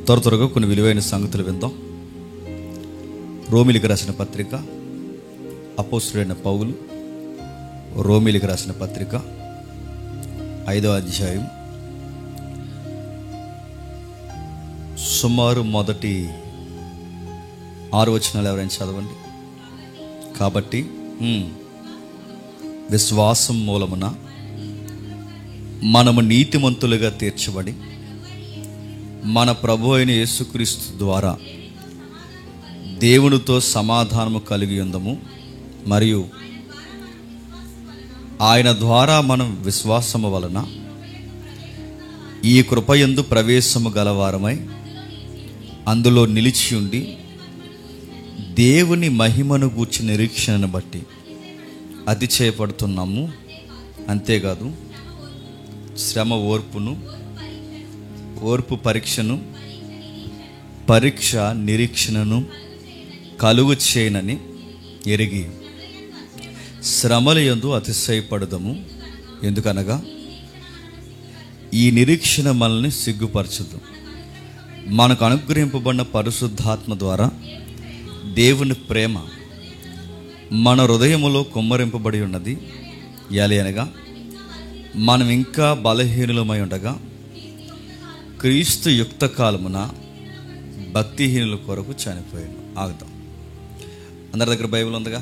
త్వరగా కొన్ని విలువైన సంగతులు విందాం. రోమిలికి రాసిన పత్రిక, అపోస్తుడైన పౌలు రోమిలికి రాసిన పత్రిక 5వ అధ్యాయం సుమారు మొదటి 6 వచనాలు ఎవరైనా చదవండి. కాబట్టి విశ్వాసం మూలమున మనము నీతిమంతులుగా తీర్చబడి మన ప్రభు అయిన యేసుక్రీస్తు ద్వారా దేవునితో సమాధానము కలిగి ఉందము. మరియు ఆయన ద్వారా మనం విశ్వాసము వలన ఈ కృపయందు ప్రవేశము గలవారమై అందులో నిలిచి ఉండి దేవుని మహిమను గూర్చి నిరీక్షణను బట్టి అతిశయపడుతున్నాము. అంతేకాదు శ్రమ ఓర్పు పరీక్షను, పరీక్ష నిరీక్షణను కలుగు చేయనని ఎరిగి శ్రమల యందు అతిశయపడదము. ఎందుకనగా ఈ నిరీక్షణ మనల్ని సిగ్గుపరచదు. మనకు అనుగ్రహింపబడిన పరిశుద్ధాత్మ ద్వారా దేవుని ప్రేమ మన హృదయములో కుమ్మరింపబడి ఉన్నది. అనగా మనం ఇంకా బలహీనులమై ఉండగా క్రీస్తు యుక్త కాలమున భక్తిహీనుల కొరకు చనిపోయాను. ఆగుతాం. అందరి దగ్గర బైబిల్ ఉందిగా.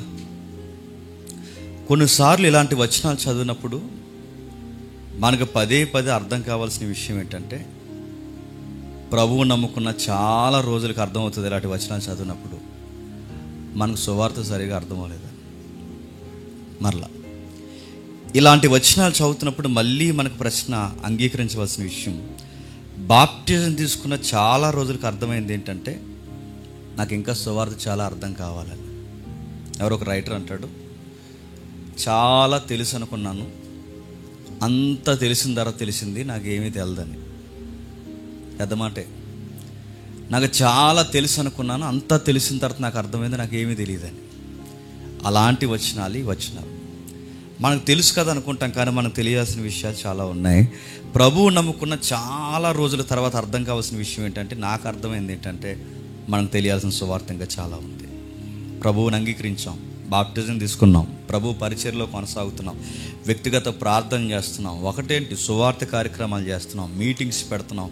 కొన్నిసార్లు ఇలాంటి వచనాలు చదివినప్పుడు మనకు పదే అర్థం కావాల్సిన విషయం ఏంటంటే, ప్రభువు నమ్ముకున్న చాలా రోజులకు అర్థమవుతుంది. ఇలాంటి వచనాలు చదివినప్పుడు మనకు సువార్త సరిగా అర్థమవలేదు. మరలా ఇలాంటి వచనాలు చదువుతున్నప్పుడు మళ్ళీ మనకు ప్రశ్న అంగీకరించవలసిన విషయం, బాప్టిజం తీసుకున్న చాలా రోజులకు అర్థమైంది ఏంటంటే, నాకు ఇంకా సువార్త చాలా అర్థం కావాలని. ఎవరో ఒక రైటర్ అంటాడు, చాలా తెలుసు అనుకున్నాను, అంత తెలిసిన తర్వాత తెలిసింది నాకేమీ తెలియదని. పెద్ద మాటే. నాకు చాలా తెలుసు అనుకున్నాను, అంతా తెలిసిన తర్వాత నాకు అర్థమైంది నాకేమీ తెలియదని. అలాంటి వచనాలు ఈ వచనాలు. మనకు తెలుసు కదా అనుకుంటాం, కానీ మనకు తెలియాల్సిన విషయాలు చాలా ఉన్నాయి. ప్రభువు నమ్ముకున్న చాలా రోజుల తర్వాత అర్థం కావాల్సిన విషయం ఏంటంటే, నాకు అర్థమైంది ఏంటంటే, మనకు తెలియాల్సిన సువార్త ఇంకా చాలా ఉంది. ప్రభువుని అంగీకరించాం, బాప్టిజం తీసుకున్నాం, ప్రభు పరిచర్యలో కొనసాగుతున్నాం, వ్యక్తిగత ప్రార్థన చేస్తున్నాం, ఒకటేంటి సువార్త కార్యక్రమాలు చేస్తున్నాం, మీటింగ్స్ పెడుతున్నాం.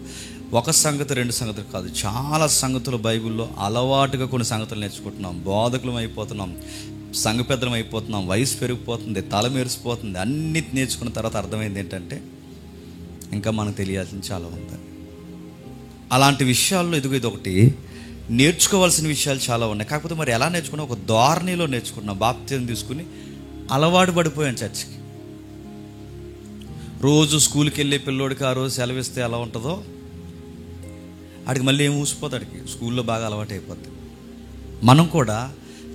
ఒక సంగతి 2 సంగతులు కాదు, చాలా సంగతులు బైబిల్లో అలవాటుగా కొన్ని సంగతులు నేర్చుకుంటున్నాం. బోధకులం అయిపోతున్నాం, సంఘ పెద్దలం అయిపోతున్నాం, వయసు పెరిగిపోతుంది, తల మెరిసిపోతుంది. అన్నీ నేర్చుకున్న తర్వాత అర్థమైంది ఏంటంటే, ఇంకా మనకు తెలియాల్సింది చాలా ఉంది. అలాంటి విషయాల్లో ఇది ఒకటి. నేర్చుకోవాల్సిన విషయాలు చాలా ఉన్నాయి. కాకపోతే మరి ఎలా నేర్చుకున్నా, ఒక ధోరణిలో నేర్చుకున్నాం. బాప్తిజం తీసుకుని అలవాటు పడిపోయాను చర్చికి. రోజు స్కూల్కి వెళ్ళే పిల్లోడికి ఆ రోజు సెలవిస్తే ఎలా ఉంటుందో, ఆడికి మళ్ళీ ఏం ఊసిపోతాడికి, స్కూల్లో బాగా అలవాటు అయిపోద్ది. మనం కూడా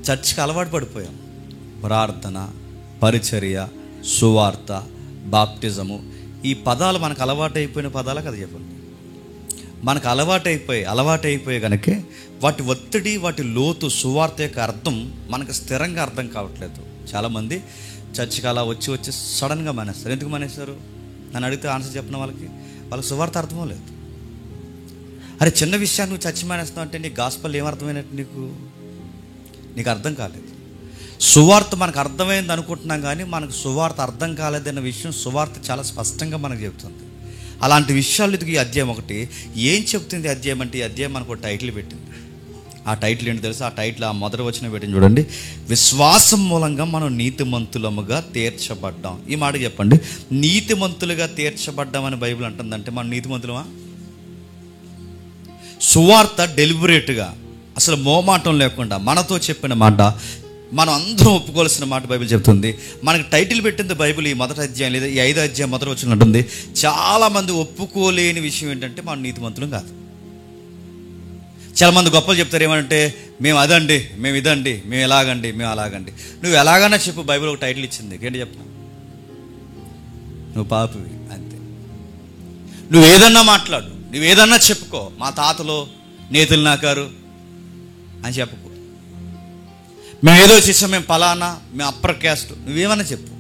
చర్చికి అలవాటు పడిపోయాం. ప్రార్థన, పరిచర్య, సువార్త, బాప్టిజము, ఈ పదాలు మనకు అలవాటు అయిపోయిన పదాలు కదా. చెప్పండి, మనకు అలవాటైపోయి కనుక వాటి ఒత్తిడి, వాటి లోతు, సువార్త యొక్క అర్థం మనకు స్థిరంగా అర్థం కావట్లేదు. చాలామంది చర్చికి అలా వచ్చి సడన్గా మానేస్తారు. ఎందుకు మానేస్తారు? నన్ను అడిగితే ఆన్సర్ చెప్పిన వాళ్ళకి సువార్త అర్థమో లేదు. అరే, చిన్న విషయాన్ని నువ్వు చర్చి మానేస్తావు అంటే నీ గాస్పల్ ఏమర్థమైనట్టు? నీకు అర్థం కాలేదు. సువార్త మనకు అర్థమైంది అనుకుంటున్నాం, కానీ మనకు సువార్త అర్థం కాలేదన్న విషయం సువార్త చాలా స్పష్టంగా మనకు చెబుతుంది. అలాంటి విషయాలు ఈ అధ్యాయం ఒకటి ఏం చెప్తుంది. అధ్యాయం అంటే, ఈ అధ్యాయం మనకు ఒక టైటిల్ పెట్టింది. ఆ టైటిల్ ఏంటి తెలుసా? ఆ టైటిల్ ఆ మొదటి వచనం పెట్టింది చూడండి, విశ్వాసం మూలంగా మనం నీతిమంతులముగా తీర్చబడ్డాం. ఈ మాట చెప్పండి, నీతిమంతులుగా తీర్చబడ్డామని బైబిల్ అంటుందంటే మనం నీతిమంతులమా? సువార్త డెలిబరేట్గా, అసలు మోమాటం లేకుండా మనతో చెప్పిన మాట, మనం అందరం ఒప్పుకోవాల్సిన మాట బైబిల్ చెప్తుంది. మనకి టైటిల్ పెట్టింది బైబిల్ ఈ మొదటి అధ్యాయం, లేదా ఈ 5వ అధ్యాయం మొదటి వచనం ఉంటుంది. చాలామంది ఒప్పుకోలేని విషయం ఏంటంటే, మనం నీతిమంతులం కాదు. చాలామంది గొప్పలు చెప్తారు ఏమంటే, మేము అదండి, మేము ఇదండి, మేము ఎలాగండి, మేము అలాగండి. నువ్వు ఎలాగన్నా చెప్పు, బైబిల్ ఒక టైటిల్ ఇచ్చింది. ఏంటి చెప్తున్నా? నువ్వు పాపివి అంతే. నువ్వు ఏదన్నా మాట్లాడు, నువ్వు ఏదన్నా చెప్పుకో, మా తాతలో నేతులు నాకారు అని చెప్పుకో. మేము ఏదో చేసాం, మేము పలానా, మేము అప్పర్ క్యాస్ట్, నువ్వేమన్నా చెప్పు.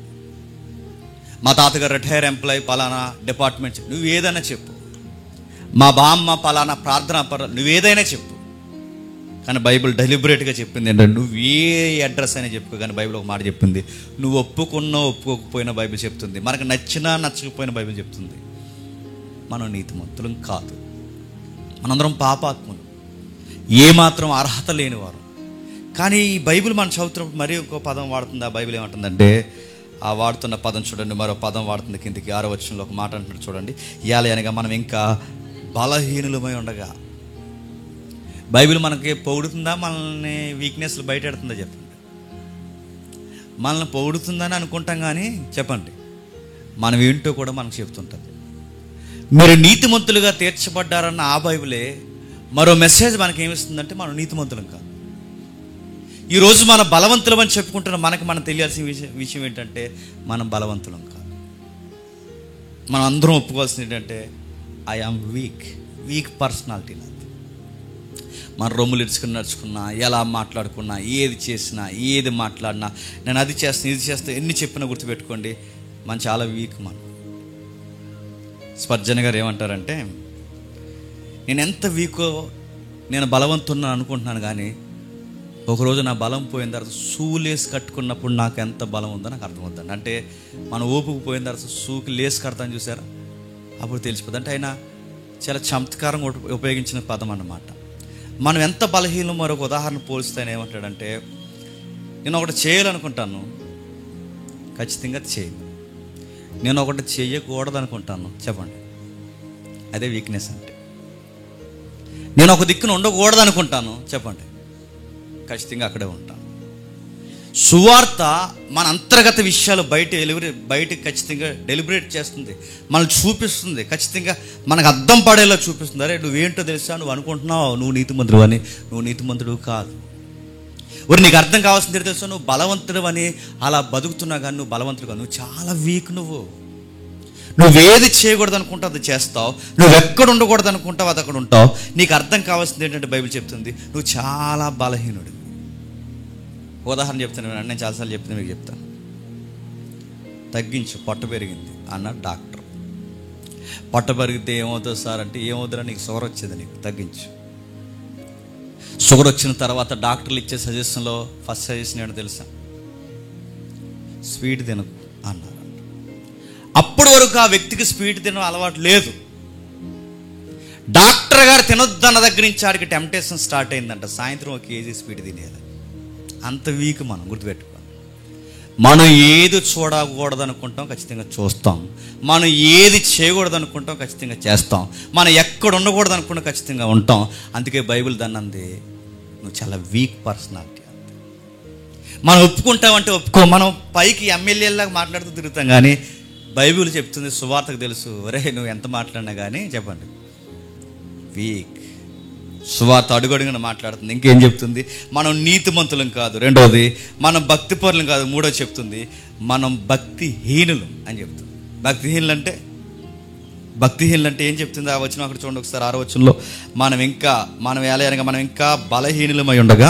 మా తాతగారు రిటైర్ ఎంప్లాయీ, పలానా డిపార్ట్మెంట్, నువ్వు ఏదైనా చెప్పు. మా బామ్మ పలానా ప్రార్థన నువ్వేదైనా చెప్పు, కానీ బైబిల్ డెలిబరేట్గా చెప్పింది ఏంటంటే నువ్వు ఏ అడ్రస్ అయినా చెప్పు, కానీ బైబిల్ ఒక మాట చెప్పింది, నువ్వు ఒప్పుకున్నా ఒప్పుకోకపోయినా బైబిల్ చెప్తుంది, మనకు నచ్చినా నచ్చకపోయినా బైబిల్ చెప్తుంది మనం నీతిమంతులం కాదు, మనందరం పాపాత్ములు, ఏమాత్రం అర్హత లేనివారు. కానీ ఈ బైబిల్ మనం చదువుతున్నప్పుడు మరి ఒక పదం వాడుతుంది. ఆ బైబిల్ ఏమంటుందంటే, ఆ వాడుతున్న పదం చూడండి, మరో పదం వాడుతుంది కిందికి 6వ వచనంలో ఒక మాట అంటున్నాడు చూడండి, అనగా మనం ఇంకా బలహీనులమై ఉండగా. బైబిల్ మనకి పొగుడుతుందా, మనల్ని వీక్నెస్లు బయటెడుతుందా చెప్పండి? మనల్ని పొగుడుతుందని అనుకుంటాం, కానీ చెప్పండి మనం ఏంటో కూడా మనకు చెప్తుంటుంది. మీరు నీతిమంతులుగా తీర్చబడ్డారన్న ఆ బైబిలే మరో మెసేజ్ మనకి ఏమిస్తుందంటే మనం నీతిమంతులం కాదు. ఈరోజు మన బలవంతులం అని చెప్పుకుంటున్న మనం తెలియాల్సిన విషయం ఏంటంటే మనం బలవంతులం కాదు. మనం అందరం ఒప్పుకోవాల్సింది ఏంటంటే ఐ ఆమ్ వీక్ పర్సనాలిటీ నాది. మన రొమ్ములు ఇరుచుకుని నడుచుకున్నా, ఎలా మాట్లాడుకున్నా, ఏది చేసినా, ఏది మాట్లాడినా, నేను అది చేస్తాను ఇది చేస్తాను ఎన్ని చెప్పినా గుర్తుపెట్టుకోండి, మనం చాలా వీక్. మనం స్పర్జన్ గారు ఏమంటారంటే, నేను ఎంత వీకో నేను బలవంతున్నా అనుకుంటున్నాను, కానీ ఒకరోజు నా బలం పోయిన తర్వాత లేసి కట్టుకున్నప్పుడు నాకు ఎంత బలం ఉందో నాకు అర్థమవుతుంది. అంటే మన ఓపుకు పోయిన తర్వాత షూకి లేసి కడతాను చూసారా, అప్పుడు తెలిసిపోతుంది. అంటే ఆయన చాలా చమత్కారంగా ఉపయోగించిన పదం అన్నమాట. మనం ఎంత బలహీనం మరొక ఉదాహరణ పోలిస్తే ఆయన ఏమంటాడంటే, నేను ఒకటి చేయాలనుకుంటాను, ఖచ్చితంగా చేయను. నేను ఒకటి చేయకూడదు అనుకుంటాను, చెప్పండి అదే వీక్నెస్ అంటే. నేను ఒక దిక్కున ఉండకూడదు అనుకుంటాను, చెప్పండి ఖచ్చితంగా అక్కడే ఉంటాను. సువార్త మన అంతర్గత విషయాలు బయటకు ఖచ్చితంగా డెలిబరేట్ చేస్తుంది, మనల్ని చూపిస్తుంది, ఖచ్చితంగా మనకు అర్థం పడేలా చూపిస్తుంది. అరే నువ్వేంటో తెలుసా, నువ్వు అనుకుంటున్నావు నువ్వు నీతిమంతుడు అని, నువ్వు నీతిమంతుడు కాదు. మరి నీకు అర్థం కావాల్సింది తెలుసా, నువ్వు బలవంతుడు అని అలా బతుకుతున్నావు, కానీ నువ్వు బలవంతుడు కాదు, నువ్వు చాలా వీక్. నువ్వేది చేయకూడదు అనుకుంటావు అది చేస్తావు, నువ్వు ఎక్కడ ఉండకూడదు అనుకుంటావు అది అక్కడ ఉంటావు. నీకు అర్థం కావాల్సింది ఏంటంటే బైబిల్ చెప్తుంది నువ్వు చాలా బలహీనుడు. ఉదాహరణ చెప్తాను, నేను చాలాసార్లు చెప్తాను, మీకు చెప్తాను. తగ్గించు, పొట్ట పెరిగింది అన్న డాక్టర్. పొట్ట పెరిగితే ఏమవుతుంది సార్ అంటే, ఏమవుతుందా నీకు షుగర్ వచ్చేది, నీకు తగ్గించు. షుగర్ వచ్చిన తర్వాత డాక్టర్లు ఇచ్చే సజెషన్లో ఫస్ట్ సజెషన్ ఏంటో తెలుసా, స్వీట్ తినకు అన్నారు. అప్పటి వరకు ఆ వ్యక్తికి స్వీట్ తినడం అలవాటు లేదు. డాక్టర్ గారు తినొద్దన్న దగ్గర నుంచి ఆడికి టెంప్టేషన్ స్టార్ట్ అయిందంట, సాయంత్రం 1 కేజీ స్వీట్ తినేయాలి. అంత వీక్ మనం, గుర్తుపెట్టుకోవాలి. మనం ఏది చూడకూడదు అనుకుంటాం ఖచ్చితంగా చూస్తాం, మనం ఏది చేయకూడదు అనుకుంటాం ఖచ్చితంగా చేస్తాం, మనం ఎక్కడ ఉండకూడదు అనుకుంటాం ఖచ్చితంగా ఉంటాం. అందుకే బైబిల్ దాన్ని అంది నువ్వు చాలా వీక్ పర్సనాలిటీ. మనం ఒప్పుకుంటామంటే ఒప్పుకో, మనం పైకి ఎమ్మెల్యేలాగా మాట్లాడుతూ తిరుగుతాం, కానీ బైబిల్ చెప్తుంది, సువార్తకు తెలుసు, ఒరే నువ్వు ఎంత మాట్లాడినా కానీ చెప్పండి వీక్. సువార్త అడుగడుగున మాట్లాడుతుంది. ఇంకేం చెప్తుంది, మనం నీతిమంతులం కాదు, రెండోది మనం భక్తిపరులం కాదు, మూడోది చెప్తుంది మనం భక్తిహీనులం అని చెప్తుంది. భక్తిహీనులు అంటే ఏం చెప్తుంది? ఆ వచనం అక్కడ చూడండి ఒకసారి, 6వ వచనంలో మనం ఏలయనగా మనం ఇంకా బలహీనులమై ఉండగా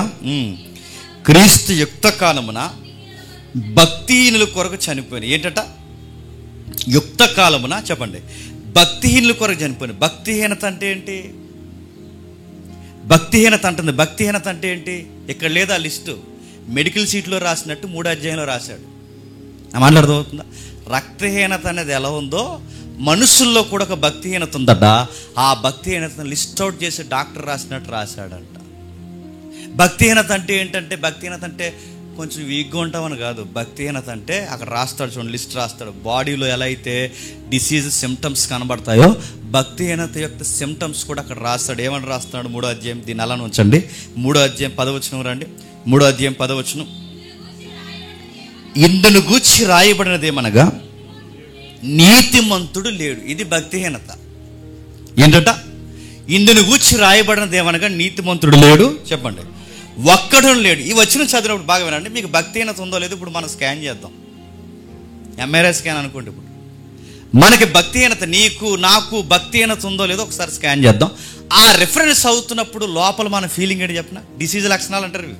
క్రీస్తు యుక్త కాలమున భక్తిహీనుల కొరకు చనిపోయిన. ఏంటట? యుక్త కాలమున చెప్పండి భక్తిహీనుల కొరకు చనిపోయిన. భక్తిహీనత అంటే ఏంటి? భక్తిహీనత అంటుంది. భక్తిహీనత అంటే ఏంటి? ఇక్కడ లేదా లిస్టు, మెడికల్ సీట్లో రాసినట్టు 3వ అధ్యాయంలో రాశాడు. మాట్లాడుతుందా? రక్తహీనత అనేది ఎలా ఉందో మనుషుల్లో కూడా ఒక భక్తిహీనత ఉందట. ఆ భక్తిహీనతను లిస్ట్ అవుట్ చేసి డాక్టర్ రాసినట్టు రాశాడంట. భక్తిహీనత అంటే ఏంటంటే, భక్తిహీనత అంటే కొంచెం వీక్గా ఉంటామని కాదు. భక్తిహీనత అంటే అక్కడ రాస్తాడు చూడండి, లిస్ట్ రాస్తాడు. బాడీలో ఎలా అయితే డిసీజ్ సిమ్టమ్స్ కనబడతాయో భక్తిహీనత యొక్క సిమ్టమ్స్ కూడా అక్కడ రాస్తాడు. ఏమని రాస్తున్నాడు? 3వ అధ్యాయం, దీన్ని అలా ఉంచండి, 3వ అధ్యాయం 10వ వచనం రండి. 3వ అధ్యాయం 10వ వచనం, ఇందును గూర్చి రాయబడినదేమనగా నీతిమంతుడు లేడు. ఇది భక్తిహీనత. ఏంటట? ఇందును గూర్చి రాయబడినదేమనగా నీతిమంతుడు లేడు, చెప్పండి ఒక్కడు లేడు. ఈ వచ్చిన చదివినప్పుడు బాగా వినండి, మీకు భక్తిహీనత ఉందో లేదో ఇప్పుడు మనం స్కాన్ చేద్దాం. ఎంఆర్ఐ స్కాన్ అనుకోండి. ఇప్పుడు మనకి భక్తిహీనత, నీకు నాకు భక్తిహీనత ఉందో లేదో ఒకసారి స్కాన్ చేద్దాం. ఆ రిఫరెన్స్ అవుతున్నప్పుడు లోపల మన ఫీలింగ్ ఏంటి చెప్పిన? డిసీజ్ లక్షణాలు అంటారు.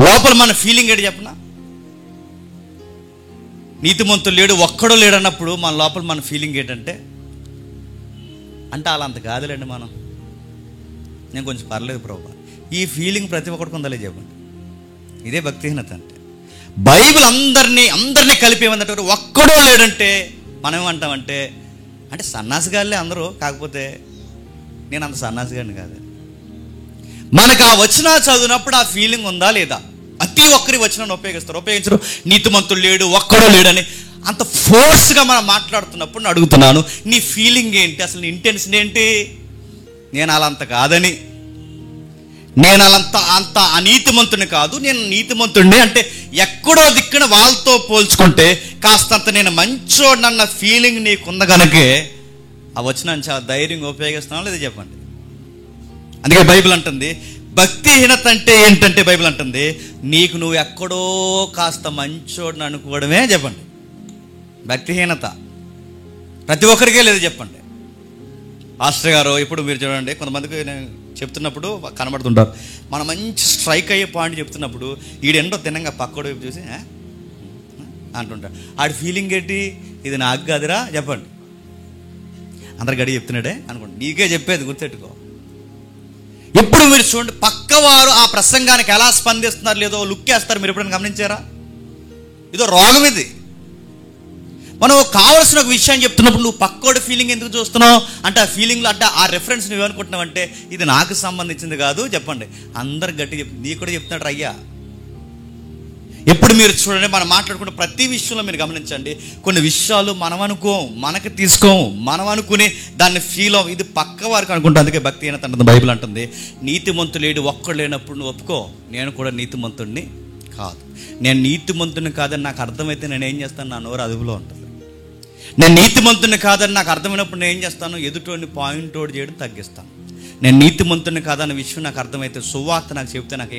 లోపల మన ఫీలింగ్ ఏంటి చెప్పిన? నీతిమంతుడు లేడు, ఒక్కడో లేడు అన్నప్పుడు మన లోపల మన ఫీలింగ్ ఏంటంటే అంటే అలా అంత కాదులేండి మనం, నేను కొంచెం పర్లేదు ప్రభు, ఈ ఫీలింగ్ ప్రతి ఒక్కడికి ఉండాలి చెప్పండి. ఇదే భక్తిహీనత అంటే. బైబిల్ అందరినీ కలిపి ఏమంటే ఒక్కడో లేడంటే మనం ఏమంటామంటే అంటే సన్నాసిగాళ్ళే అందరూ, కాకపోతే నేను అంత సన్నాసిగాడిని కాదు. మనకు ఆ వచనం చదివినప్పుడు ఆ ఫీలింగ్ ఉందా లేదా? ప్రతి ఒక్కరి వచనాన్ని ఉపయోగించరు. నీతిమంతుడు లేడు, ఒక్కడో లేడని అంత ఫోర్స్గా మనం మాట్లాడుతున్నప్పుడు నేను అడుగుతున్నాను, నీ ఫీలింగ్ ఏంటి? అసలు నీ ఇంటెన్షన్ ఏంటి? నేను అలా అంత కాదని, నేను అంత అనీతిమంతుని కాదు, నేను నీతిమంతుడిని అంటే ఎక్కడో దిక్కున వాళ్ళతో పోల్చుకుంటే కాస్తంత నేను మంచోడన్న ఫీలింగ్ నీకుంద కనుకే ఆ వచనాన్ని చాలా ధైర్యంగా ఉపయోగిస్తున్నాను లేదా చెప్పండి. అందుకే బైబిల్ అంటుంది భక్తిహీనత అంటే ఏంటంటే, బైబిల్ అంటుంది నీకు నువ్వు ఎక్కడో కాస్త మంచోడిని అనుకోవడమే చెప్పండి భక్తిహీనత. ప్రతి ఒక్కరికే లేదు చెప్పండి. పాస్టర్ గారు ఇప్పుడు మీరు చూడండి, కొంతమందికి నేను చెప్తున్నప్పుడు కనబడుతుంటారు, మనం మంచి స్ట్రైక్ అయ్యే పాయింట్ చెప్తున్నప్పుడు ఈడెండో తినంగా పక్కడు వైపు చూసి అంటుంటాడు. ఆడి ఫీలింగ్ ఏంటి? ఇది నాకు కాదురా చెప్పండి. అందరు గడి చెప్తున్నాడే అనుకోండి, నీకే చెప్పేది గుర్తెట్టుకో. ఎప్పుడు మీరు చూడండి పక్కవారు ఆ ప్రసంగానికి ఎలా స్పందిస్తున్నారు లేదో లుక్ వేస్తారు. మీరు ఎప్పుడైనా గమనించారా? ఇదో రోగం ఇది. మనం కావాల్సిన ఒక విషయాన్ని చెప్తున్నప్పుడు నువ్వు పక్కోడి ఫీలింగ్ ఎందుకు చూస్తున్నావు అంటే ఆ ఫీలింగ్లో అంటే ఆ రెఫరెన్స్ నువ్వు అనుకుంటున్నావు అంటే ఇది నాకు సంబంధించింది కాదు చెప్పండి. అందరు గట్టి నీ కూడా చెప్తున్నాడు అయ్యా. ఎప్పుడు మీరు చూడండి మనం మాట్లాడుకుంటే ప్రతి విషయంలో మీరు గమనించండి, కొన్ని విషయాలు మనం అనుకోం, మనకు తీసుకోము, మనం అనుకుని దాన్ని ఫీల్ అవ్వం, ఇది పక్క వారికి అనుకుంటాం. అందుకే భక్తిహీనత అంటుంది. బైబిల్ అంటుంది నీతిమంతుడు లేడు, ఒక్కడు లేనప్పుడు నువ్వు ఒప్పుకో నేను కూడా నీతిమంతుడిని కాదు. నేను నీతిమంతుడిని కాదని నాకు అర్థమైతే నేను ఏం చేస్తాను? నా నోరు అదుపులో ఉంటుంది. నేను నీతిమంతుడిని కాదని నాకు అర్థమైనప్పుడు నేను ఏం చేస్తాను? ఎదుటోడిని పాయింట్ అవుట్ చేయడం తగ్గిస్తాను. నేను నీతిమంతుడిని కాదన్న విషయం నాకు అర్థమైతే సువార్త నాకు చెప్తే నాకు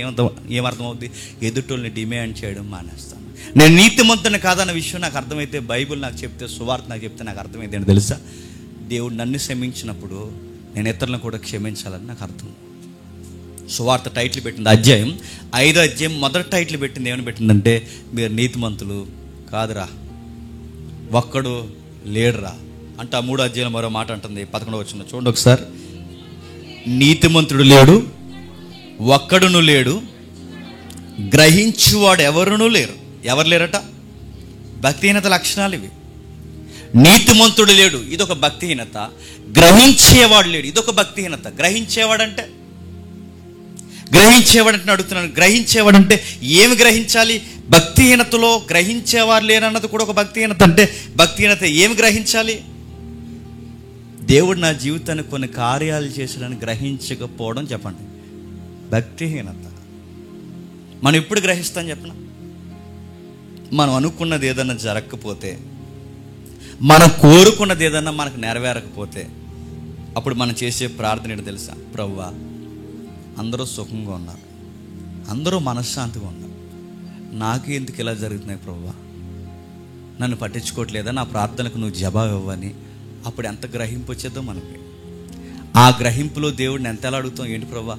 ఏమర్థమవుతుంది? ఎదుటోళ్ళని డిమాండ్ చేయడం మానేస్తాను. నేను నీతిమంతుడిని కాదన్న విషయం నాకు అర్థమైతే బైబిల్ నాకు చెప్తే సువార్త నాకు చెప్తే నాకు అర్థమైతే ఏంటి తెలుసా? దేవుడు నన్ను క్షమించినప్పుడు నేను ఇతరులను కూడా క్షమించాలని నాకు అర్థం. సువార్త టైటిల్ పెట్టింది అధ్యాయం 5 మొదటి టైటిల్ పెట్టింది ఏమని పెట్టిందంటే మీరు నీతిమంతులు కాదురా, ఒక్కడు లేడురా అంటే ఆ 3వ అధ్యాయం మరో మాట అంటుంది. 11వ వచనం చూడండి ఒకసారి. నీతిమంతుడు లేడు, ఒక్కడును లేడు, గ్రహించువాడు ఎవరునూ లేరు. ఎవరు లేరట? భక్తిహీనత లక్షణాలు ఇవి. నీతిమంతుడు లేడు, ఇదొక భక్తిహీనత. గ్రహించేవాడు లేడు, ఇదొక భక్తిహీనత. గ్రహించేవాడంటే అడుగుతున్నాను, గ్రహించేవాడంటే ఏమి గ్రహించాలి? భక్తిహీనతలో గ్రహించేవారు లేరన్నది కూడా ఒక భక్తిహీనత. అంటే భక్తిహీనత ఏమి గ్రహించాలి? దేవుడు నా జీవితాన్ని కొన్ని కార్యాలు చేసాడని గ్రహించకపోవడం చెప్పండి భక్తిహీనత. మనం ఎప్పుడు గ్రహిస్తాం చెప్పిన? మనం అనుకున్నది ఏదన్నా జరగకపోతే, మనం కోరుకున్నది ఏదన్నా మనకు నెరవేరకపోతే అప్పుడు మనం చేసే ప్రార్థన ఏంటో తెలుసా? ప్రభువా అందరూ సుఖంగా ఉన్నారు, అందరూ మనశ్శాంతిగా ఉన్నారు, నాకు ఎందుకు ఇలా జరుగుతున్నాయి ప్రభువా? నన్ను పట్టించుకోవట్లేదా? నా ప్రార్థనకు నువ్వు జవాబు ఇవ్వని అప్పుడు ఎంత గ్రహింపు వచ్చేద్దో మనకి. ఆ గ్రహింపులో దేవుడిని ఎంత ఎలా అడుగుతాం? ఏంటి ప్రభువా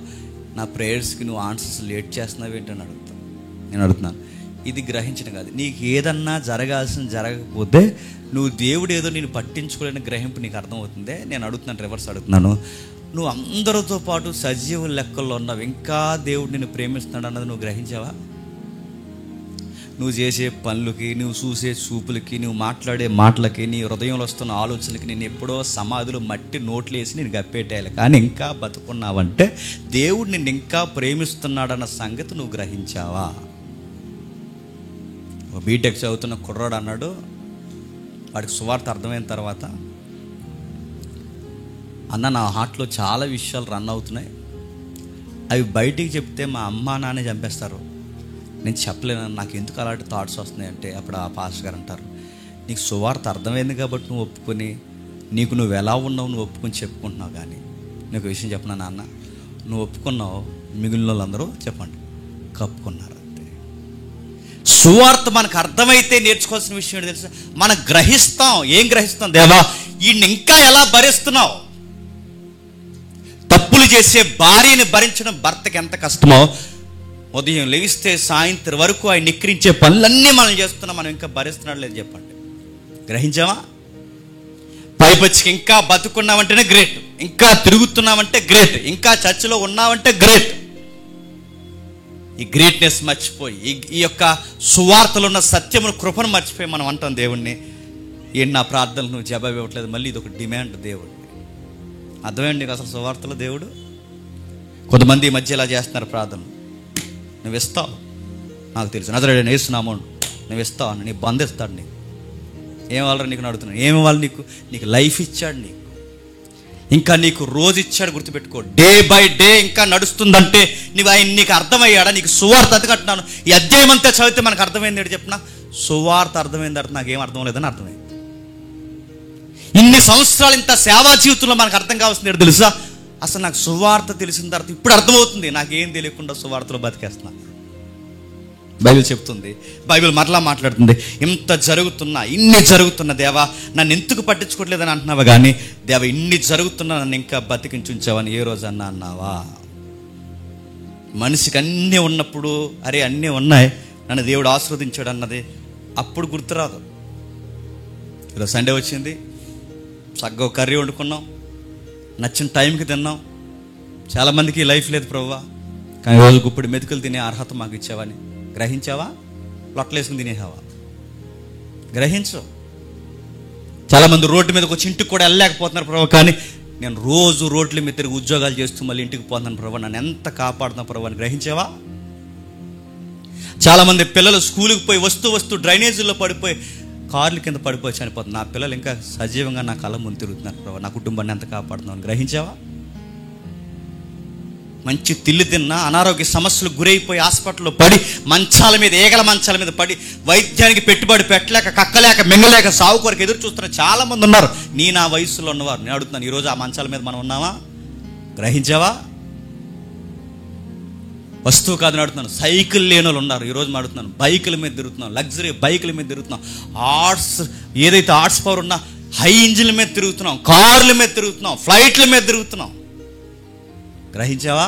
నా ప్రేయర్స్కి నువ్వు ఆన్సర్స్ లేట్ చేస్తున్నావు ఏంటని అడుగుతాం. నేను అడుగుతున్నాను, ఇది గ్రహించడం కాదు. నీకు ఏదన్నా జరగకపోతే నువ్వు దేవుడు ఏదో నేను పట్టించుకోలేని గ్రహింపు నీకు అర్థమవుతుందే. నేను అడుగుతున్నాను, రివర్స్ అడుగుతున్నాను, నువ్వు అందరితో పాటు సజీవ లెక్కల్లో ఉన్నావు, ఇంకా దేవుడు నిన్ను ప్రేమిస్తున్నాడు అన్నది నువ్వు గ్రహించావా? నువ్వు చేసే పనులకి, నువ్వు చూసే చూపులకి, నువ్వు మాట్లాడే మాటలకి, నీ హృదయంలో వస్తున్న ఆలోచనలకి నేను ఎప్పుడో సమాధిలో మట్టి నోట్లు వేసి నేను గప్పేటేయాలి, కానీ ఇంకా బతుకున్నావంటే దేవుడు నిన్ను ఇంకా ప్రేమిస్తున్నాడన్న సంగతి నువ్వు గ్రహించావా? బీటెక్ చదువుతున్న కుర్రాడు అన్నాడు, వాడికి సువార్త అర్థమైన తర్వాత, అన్న నా హార్ట్లో చాలా విషయాలు రన్ అవుతున్నాయి, అవి బయటికి చెప్తే మా అమ్మ నాన్నే చంపేస్తారు, నేను చెప్పలేను, నాకు ఎందుకు అలాంటి థాట్స్ వస్తున్నాయి అంటే అప్పుడు ఆ పాస్టర్ గారు అంటారు, నీకు సువార్త అర్థమైంది కాబట్టి నువ్వు ఒప్పుకొని, నీకు నువ్వు ఎలా ఉన్నావు నువ్వు ఒప్పుకొని చెప్పుకుంటున్నావు. కానీ నీకు విషయం చెప్పనా నాన్న, నువ్వు ఒప్పుకున్నావు, మిగిలిన వాళ్ళందరూ చెప్పండి కప్పుకున్నారు అంతే. సువార్త మనకు అర్థమైతే నేర్చుకోవాల్సిన విషయం ఏంటి తెలుసా? మనం గ్రహిస్తాం. ఏం గ్రహిస్తాం? దేవా ఈయన్ని ఇంకా ఎలా భరిస్తున్నావు? తప్పులు చేసే భార్యని భరించడం భర్తకి ఎంత కష్టమో, ఉదయం లేస్తే సాయంత్రం వరకు ఆయన నిక్రించే పనులన్నీ మనం చేస్తున్నాం, మనం ఇంకా భరిస్తున్నాడు లేదు చెప్పండి. గ్రహించావా? పైపచ్చికి ఇంకా బతుకున్నామంటేనే గ్రేట్, ఇంకా తిరుగుతున్నామంటే గ్రేట్, ఇంకా చర్చిలో ఉన్నామంటే గ్రేట్. ఈ గ్రేట్నెస్ మర్చిపోయి ఈ యొక్క సువార్తలో ఉన్న సత్యమును, కృపను మర్చిపోయి మనం అంటాం దేవుణ్ణి, ఏంటి నా ప్రార్థనలు నువ్వు జవాబు ఇవ్వట్లేదు. మళ్ళీ ఇది ఒక డిమాండ్ దేవుడిని. అర్థమైంది నీకు అసలు సువార్తలో దేవుడు? కొంతమంది ఈ మధ్య ఇలా చేస్తున్నారు ప్రార్థనలు, నువ్వు ఇస్తావు నాకు తెలుసు, నజరేయుడైన యేసు నామమున నువ్వు ఇస్తావు అని, నీ బంధిస్తాడు. నీకు ఏం వాళ్ళని నీకు నడుతున్నాడు, ఏమి వాళ్ళు నీకు లైఫ్ ఇచ్చాడు, ఇంకా నీకు రోజు ఇచ్చాడు. గుర్తుపెట్టుకో, డే బై డే ఇంకా నడుస్తుందంటే నీకు అర్థమయ్యాడా? నీకు సువార్త అతకట్టినాను, ఈ అధ్యాయం అంతా చదివితే మనకు అర్థమైంది ఏంటి చెప్పిన? సువార్త అర్థమైంది అర్థం, నాకేం అర్థం లేదని అర్థమైంది. ఇన్ని సంవత్సరాలు ఇంత సేవా జీవితంలో మనకు అర్థం కావాల్సింది ఏంటి తెలుసా? అసలు నాకు సువార్త తెలిసిన తర్వాత ఇప్పుడు అర్థమవుతుంది, నాకేం తెలియకుండా సువార్తలో బతికేస్తున్నా. బైబిల్ చెప్తుంది, బైబిల్ మరలా మాట్లాడుతుంది, ఇంత జరుగుతున్నా, ఇన్ని జరుగుతున్న దేవా నన్ను ఎందుకు పట్టించుకోవట్లేదని అంటున్నావా, కానీ దేవ ఇన్ని జరుగుతున్నా నన్ను ఇంకా బతికించుంచావని ఏ రోజు అన్నావా? మనిషికి అన్నీ ఉన్నప్పుడు, అరే అన్నీ ఉన్నాయి నన్ను దేవుడు ఆశీర్వదించాడు అన్నది అప్పుడు గుర్తురాదు. ఈరోజు సండే వచ్చింది, చక్కగా కర్రీ వండుకున్నాం, నచ్చిన టైంకి తిన్నాం. చాలామందికి లైఫ్ లేదు ప్రభువా, కానీ రోజు గుప్పుడు మెతుకులు తినే అర్హత మాకు ఇచ్చావని గ్రహించావా? లొట్టలేసుకుని తినేసావా? గ్రహించు. చాలామంది రోడ్డు మీదకి వచ్చి ఇంటికి కూడా వెళ్ళలేకపోతున్నారు ప్రభు, కానీ నేను రోజు రోడ్ల మీద తిరిగి ఉద్యోగాలు చేస్తూ మళ్ళీ ఇంటికి పోతున్నాను ప్రభు, నన్ను ఎంత కాపాడుతున్నా ప్రభు అని గ్రహించావా? చాలామంది పిల్లలు స్కూల్కి పోయి వస్తూ డ్రైనేజీల్లో పడిపోయి కార్ల కింద పడిపోయి చనిపోతుంది. నా పిల్లలు ఇంకా సజీవంగా నా కళ్ళ ముందు తిరుగుతున్నారు ప్రభు, నా కుటుంబాన్ని ఎంత కాపాడుతున్నావు అని గ్రహించావా? మంచి తిల్లు తిన్నా అనారోగ్య సమస్యలకు గురైపోయి హాస్పిటల్లో పడి మంచాల మీద, ఏగల మంచాల మీద పడి వైద్యానికి పెట్టుబడి పెట్టలేక, కక్కలేక, మింగలేక, సావు కొరకు ఎదురు చూస్తున్న చాలామంది ఉన్నారు. నా వయసులో ఉన్నవారు నేను అడుగుతున్నాను, ఈరోజు ఆ మంచాల మీద మనం ఉన్నావా? గ్రహించావా? వస్తువు కాదని అడుగుతున్నాను. సైకిల్ లేని వాళ్ళు ఉన్నారు, ఈరోజు అడుగుతున్నాను. బైకుల మీద తిరుగుతున్నాం, లగ్జరీ బైకుల మీద తిరుగుతున్నాం, ఏదైతే ఆర్ట్స్ పవర్ ఉన్నా హై ఇంజిన్ల మీద తిరుగుతున్నాం, కార్ల మీద తిరుగుతున్నాం, ఫ్లైట్ల మీద తిరుగుతున్నాం. గ్రహించావా?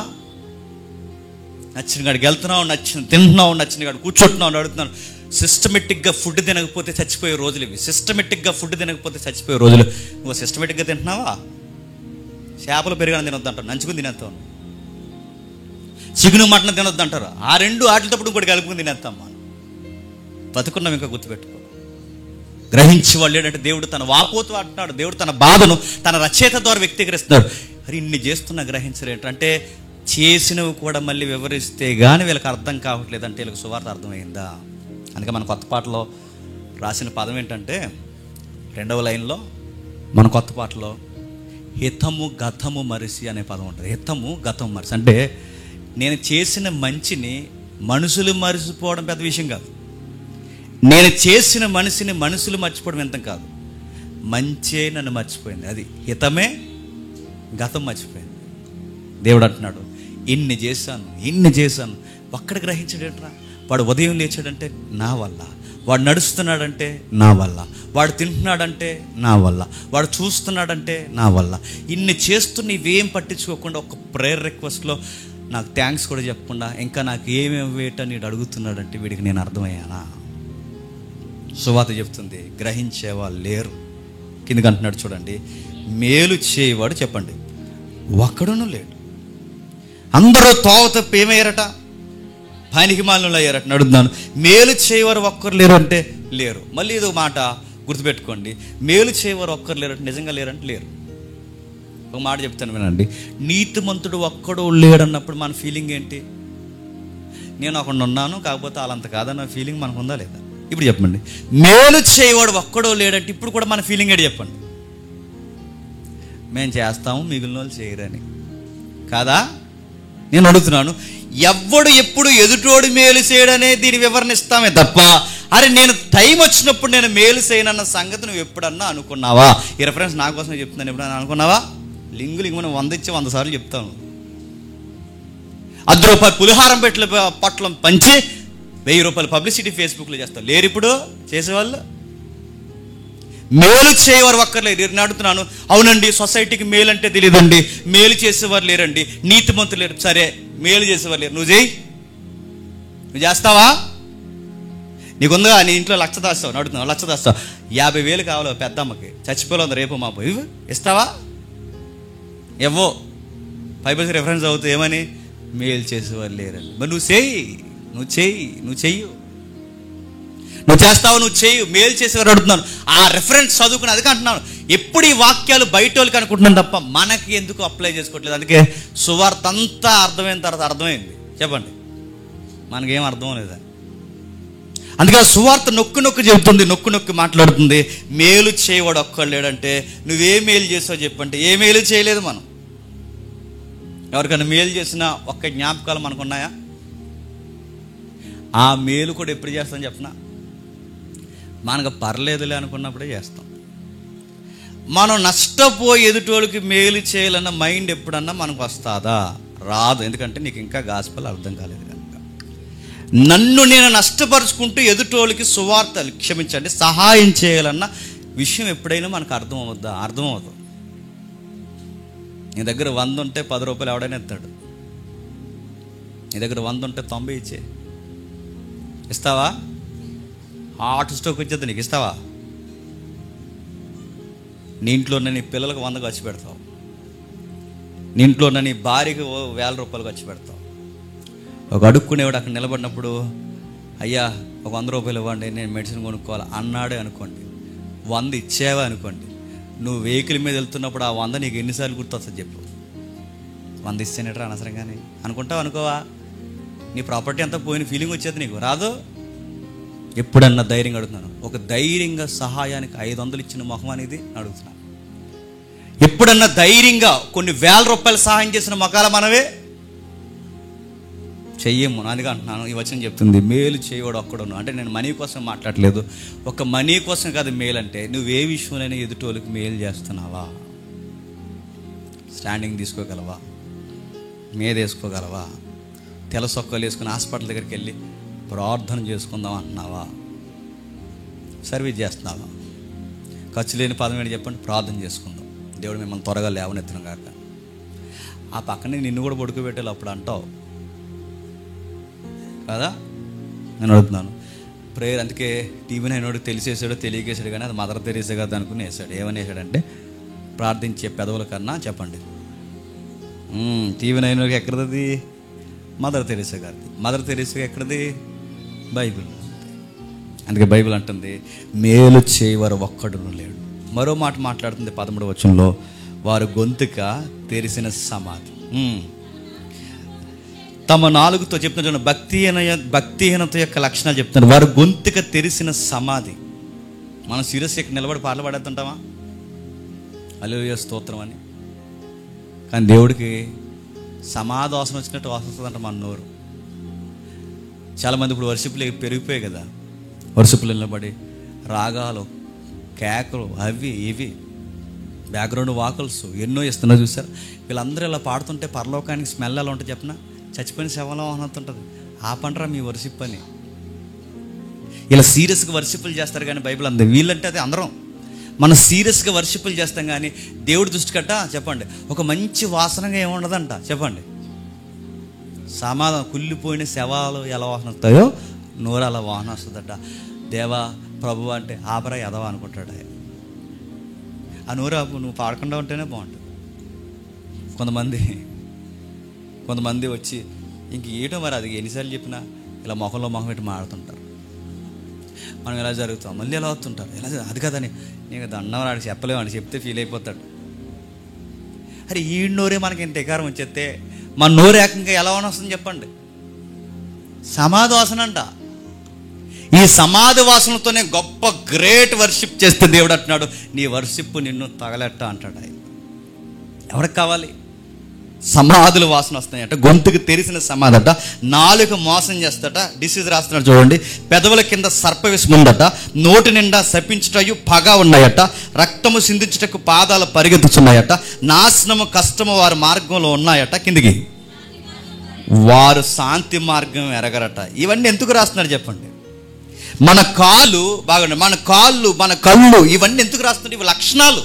నచ్చిన కాడికి వెళ్తున్నావు, నచ్చిన తింటున్నావు, నచ్చిన కాడికి కూర్చుంటున్నావు. అడుగుతున్నాను, సిస్టమేటిక్గా ఫుడ్ తినకపోతే చచ్చిపోయే రోజులు ఇవి. సిస్టమేటిక్గా ఫుడ్ తినకపోతే చచ్చిపోయే రోజులు. నువ్వు సిస్టమేటిక్గా తింటున్నావా? చేపలు పెరిగాను తినొద్దు అంటారు, నంచుకుని తినేస్తావు. చిగును మటన్ తినొద్దు అంటారు, ఆ రెండు ఆటలతప్పుడు ఇంకోటి కలుపుకుని తినేస్తాం. మనం బతుకున్నాం, ఇంకా గుర్తుపెట్టుకో. గ్రహించి వాళ్ళు ఏంటంటే దేవుడు తన వాపోతూ అంటున్నాడు, దేవుడు తన బాధను తన రచయిత ద్వారా వ్యక్తీకరిస్తున్నాడు. మరి ఇన్ని చేస్తున్నా గ్రహించరు ఏంటంటే, చేసినవి కూడా మళ్ళీ వివరిస్తే కానీ వీళ్ళకి అర్థం కావట్లేదు. అంటే వీళ్ళకి సువార్త అర్థమైందా? అందుకే మన కొత్త పాటలో రాసిన పదం ఏంటంటే, 2వ లైన్లో మన కొత్త పాటలో హితము గతము మరిసి అనే పదం ఉంటుంది. హితము గతము మరిసి అంటే, నేను చేసిన మంచిని మనుషులు మరిచిపోవడం పెద్ద విషయం కాదు. నేను చేసిన మనిషిని మనుషులు మర్చిపోవడం ఎంత కాదు, మంచే నన్ను మర్చిపోయింది. అది హితమే గతం మర్చిపోయింది. దేవుడు అంటున్నాడు, ఇన్ని చేశాను ఒక్కడ గ్రహించాడేట్రా? వాడు ఉదయం లేచాడంటే నా వల్ల, వాడు నడుస్తున్నాడంటే నా వల్ల, వాడు తింటున్నాడంటే నా వల్ల, వాడు చూస్తున్నాడంటే నా వల్ల. ఇన్ని చేస్తున్న ఇవేం పట్టించుకోకుండా ఒక ప్రేయర్ రిక్వెస్ట్లో నాకు థ్యాంక్స్ కూడా చెప్పకుండా ఇంకా నాకు ఏమేమి వేయటని వీడు అడుగుతున్నాడంటే వీడికి నేను అర్థమయ్యానా? సువార్త చెప్తుంది, గ్రహించేవాళ్ళు లేరు. కిందకి అంటున్నాడు చూడండి, మేలు చేయవాడు చెప్పండి ఒక్కడును లేడు. అందరూ తోవ తప్పి ఏమయ్యారట? పనికి మాలినలు అయ్యారట. అడుగుతున్నాను, మేలు చేయవారు ఒక్కరు లేరు అంటే లేరు. మళ్ళీ ఇదో మాట గుర్తుపెట్టుకోండి, మేలు చేయవారు ఒక్కరు లేరంటే నిజంగా లేరంటే లేరు. ఒక మాట చెప్తాను వినండి, నీతిమంతుడు ఒక్కడు లేడన్నప్పుడు మన ఫీలింగ్ ఏంటి? నేను ఒకడు ఉన్నాను, కాకపోతే వాళ్ళంత కాదన్న ఫీలింగ్ మనకు ఉందా లేదా? ఇప్పుడు చెప్పండి, మేలు చేయవాడు ఒక్కడో లేడంటే ఇప్పుడు కూడా మన ఫీలింగ్ ఏంటి చెప్పండి? మేము చేస్తాము, మిగిలిన వాళ్ళు చేయరని కాదా? నేను అడుగుతున్నాను, ఎవ్వడు ఎప్పుడు ఎదుటోడు మేలు చేయడనే దీని వివరణ ఇస్తామే తప్ప, అరే నేను టైం వచ్చినప్పుడు నేను మేలు చేయనన్న సంగతి నువ్వు ఎప్పుడన్నా అనుకున్నావా? ఈ రెఫరెన్స్ నా కోసమే చెప్తున్నాను. ఎప్పుడన్నా అనుకున్నావా? లింగులు మనం 100 ఇచ్చి 100 సార్లు చెప్తాను. ₹10 పులిహారం పెట్టల పట్లం పంచి ₹1000 పబ్లిసిటీ ఫేస్బుక్లో చేస్తాం. లేరు ఇప్పుడు చేసేవాళ్ళు. మేలు చేయవారు ఒక్కర్లేరు. నేను అడుగుతున్నాను, అవునండి సొసైటీకి మేలు అంటే తెలియదండి, మేలు చేసేవారు లేరండి, నీతిమంతులు లేరు. సరే మేలు చేసేవారు లేరు, నువ్వు చేయి. నువ్వు చేస్తావా? నీకుందిగా, నీ ఇంట్లో 1,00,000 దాస్తావు, నడుతున్నావు 1,00,000 దాస్తావు, 50,000 కావాలి పెద్దమ్మకి, చచ్చిపోలేదు రేపు మాపు, ఇవ్వు, ఇస్తావా? ఇవ్వో. బైబిల్ రెఫరెన్స్ అవుతుంది ఏమని? మేలు చేసేవారు లేరని. మరి నువ్వు చెయ్యు, నువ్వు చేస్తావు, నువ్వు చెయ్యు. మేలు చేసేవారు అడుగుతున్నాను. ఆ రెఫరెన్స్ చదువుకుని అది అంటున్నాను. ఎప్పుడు ఈ వాక్యాలు బయట వాళ్ళకి అనుకుంటున్నాను తప్ప మనకి ఎందుకు అప్లై చేసుకోవట్లేదు. అందుకే సువార్త అంతా అర్థమైన తర్వాత అర్థమైంది. చెప్పండి, మనకేం అర్థం లేదా? అందుకే సువార్త నొక్కి చెబుతుంది, నొక్కి మాట్లాడుతుంది. మేలు చేయవాడు ఒక్కడు లేడంటే నువ్వే మేలు చేసావు చెప్పంటే ఏ మేలు చేయలేదు మనం. ఎవరికైనా మేలు చేసిన ఒక్క జ్ఞాపకాలు మనకున్నాయా? ఆ మేలు కూడా ఎప్పుడు చేస్తాం చెప్పనా? మనకు పర్లేదులే అనుకున్నప్పుడే చేస్తాం. మనం నష్టపోయి ఎదుటోళ్ళకి మేలు చేయాలన్న మైండ్ ఎప్పుడన్నా మనకు వస్తుందా? రాదు. ఎందుకంటే నీకు ఇంకా గాస్పెల్ అర్థం కాలేదు కనుక. నన్ను నేను నష్టపరుచుకుంటూ ఎదుటోళ్ళకి సువార్త, క్షమించండి, సహాయం చేయాలన్న విషయం ఎప్పుడైనా మనకు అర్థమవుద్దా? అర్థమవుతుంది. నీ దగ్గర 100 ఉంటే 10 రూపాయలు ఎవడైనా ఎత్తాడు. నీ దగ్గర 100 ఉంటే 90 ఇచ్చే. ఇస్తావా? హార్ట్ స్ట్రోక్ వచ్చేది నీకు, ఇస్తావా? నీ ఇంట్లో ఉన్న నీ పిల్లలకు 100 ఖర్చు పెడతావు. నీ ఇంట్లో ఉన్న నీ భార్యకి 1000 రూపాయలు ఖర్చు పెడతావు. ఒక అడుక్కునేవాడు అక్కడ నిలబడినప్పుడు, అయ్యా ఒక 100 రూపాయలు ఇవ్వండి, నేను మెడిసిన్ కొనుక్కోవాలి అన్నాడే అనుకోండి, 100 ఇచ్చావా అనుకోండి, నువ్వు వెహికల్ మీద వెళ్తున్నప్పుడు ఆ 100 నీకు ఎన్నిసార్లు గుర్తొస్తుంది చెప్పు? 100 ఇస్తేనేట్రా అనవసరంగానే అనుకుంటావు, అనుకోవా? నీ ప్రాపర్టీ అంతా పోయిన ఫీలింగ్ వచ్చేది నీకు, రాదు? ఎప్పుడన్నా ధైర్యంగా అడుగుతున్నాను, ఒక ధైర్యంగా సహాయానికి 500 ఇచ్చిన మొహం అనేది అడుగుతున్నాను. ఎప్పుడన్నా ధైర్యంగా కొన్ని 1000 రూపాయలు సహాయం చేసిన మొఖాల మనవే చెయ్యము. అందుకే అంటున్నాను, ఈ వచనం చెప్తుంది మేలు చేయవాడు ఒక్కడును. అంటే నేను మనీ కోసం మాట్లాడలేదు. ఒక మనీ కోసం కాదు మేలు అంటే, నువ్వే విషయంలోనే ఎదుటోళ్ళకి మేలు చేస్తున్నావా? స్టాండింగ్ తీసుకోగలవా? మీద వేసుకోగలవా? తెల్ల సొక్కలు వేసుకుని హాస్పిటల్ దగ్గరికి వెళ్ళి ప్రార్థన చేసుకుందాం అంటున్నావా? సర్వీస్ చేస్తున్నావా? ఖర్చు లేని పదం ఏంటి చెప్పండి? ప్రార్థన చేసుకుందాం, దేవుడు మిమ్మల్ని త్వరగా లేవనెత్తును కాక. ఆ పక్కనే నిన్ను కూడా పడుకోబెట్టాలి అప్పుడు అంటావు కదా? నేను అడుగుతున్నాను ప్రేయర్. అందుకే టీవీ నైనోడు తెలిసేసాడో తెలియకేసాడు, కానీ అది మదర్ తెరీసా కదా అనుకుని వేసాడు. ఏమని వేసాడంటే, ప్రార్థించే పెదవుల కన్నా చెప్పండి. టీవీ నైనోకి ఎక్కడది? మదర్ తెరీసా గారిది. మదర్ తెరీసా ఎక్కడది? బైబిల్. అందుకే బైబిల్ అంటుంది మేలు చేయవారు ఒక్కడును లేడు. మరో మాట మాట్లాడుతుంది 13వ వచనంలో, వారు గొంతుక తెరిసిన సమాధి. తమ నాలుగుతో చెప్తున్న భక్తిహీనత యొక్క లక్షణాలు చెప్తున్నారు. వారు గొంతుక తెరిసిన సమాధి. మనం సీరియస్ ఇక్కడ నిలబడి పాటలు పాడేస్తుంటామా? హల్లెలూయా స్తోత్రం అని. కానీ దేవుడికి సమాధి వాసన వచ్చినట్టు వాసన వస్తుందంట మన నోరు. చాలామంది ఇప్పుడు వర్షిపులు పెరిగిపోయాయి కదా, వర్షిపులు నిలబడి రాగాలు, కేకలు, అవి ఇవి, బ్యాక్గ్రౌండ్ వాకల్స్ ఎన్నో ఇస్తున్నారు చూసారు. వీళ్ళందరూ ఇలా పాడుతుంటే పరలోకానికి స్మెల్ ఎలా ఉంటుంది చెప్పిన? చచ్చిపోయిన శవంలో ఉంటుంది. ఆ పంటరా మీ వర్షిప్ అని. ఇలా సీరియస్గా వర్షిపులు చేస్తారు కానీ బైబిల్ అంది. వీళ్ళంటే అది అందరం మనం సీరియస్గా వర్షిపులు చేస్తాం కానీ దేవుడి దృష్టి కట్ట చెప్పండి ఒక మంచి వాసనగా ఏముండదంట చెప్పండి. సమాధానం కుళ్ళిపోయిన శవాలు ఎలా వాసన వస్తాయో నోరు అలా వాసన వస్తుందట. దేవా ప్రభు అంటే ఆపరా ఎదవా అనుకుంటాడు. ఆ నోరు ఆపు, నువ్వు పాడకుండా ఉంటేనే బాగుంటుంది. కొంతమంది వచ్చి ఇంక ఏటో మరి అది ఎన్నిసార్లు చెప్పినా ఇలా మొహంలో మొహం పెట్టి మాడుతుంటారు. మనం ఎలా జరుగుతాం మళ్ళీ ఎలా వస్తుంటారు, ఎలా అది కదని నీకు దండం వాడికి చెప్పలేము అని చెప్తే ఫీల్ అయిపోతాడు. అరే ఈ నోరే మనకి ఇంత ఎకారం వచ్చేస్తే మన నోరు ఏకంగా ఎలా వస్తుంది చెప్పండి? సమాధి వాసన అంట. ఈ సమాధి వాసనతోనే గొప్ప గ్రేట్ వర్షిప్ చేస్తే దేవుడు అంటున్నాడు నీ వర్షిప్ నిన్ను తగలెట్ట అంటాడు ఆయన. ఎవరికి కావాలి? సమాధుల వాసన వస్తాయట, గొంతుకు తెరిసిన సమాధి అట, నాలుక మోసం చేస్తట, డిసీజ్ రాస్తున్నాడు చూడండి, పెదవుల కింద సర్పవిషం ఉందట, నోటి నిండా శపించుటయు పగ ఉన్నాయట, రక్తము సిందించుటకు పాదాలు పరిగెత్తుచున్నాయట, నాశనము కష్టము వారి మార్గంలో ఉన్నాయట, కిందికి వారు శాంతి మార్గం ఎరగరట. ఇవన్నీ ఎందుకు రాస్తున్నాడు చెప్పండి? మన కాళ్ళు బాగుండే, మన కాళ్ళు, మన కళ్ళు, ఇవన్నీ ఎందుకు రాస్తున్నాడు? ఇవి లక్షణాలు.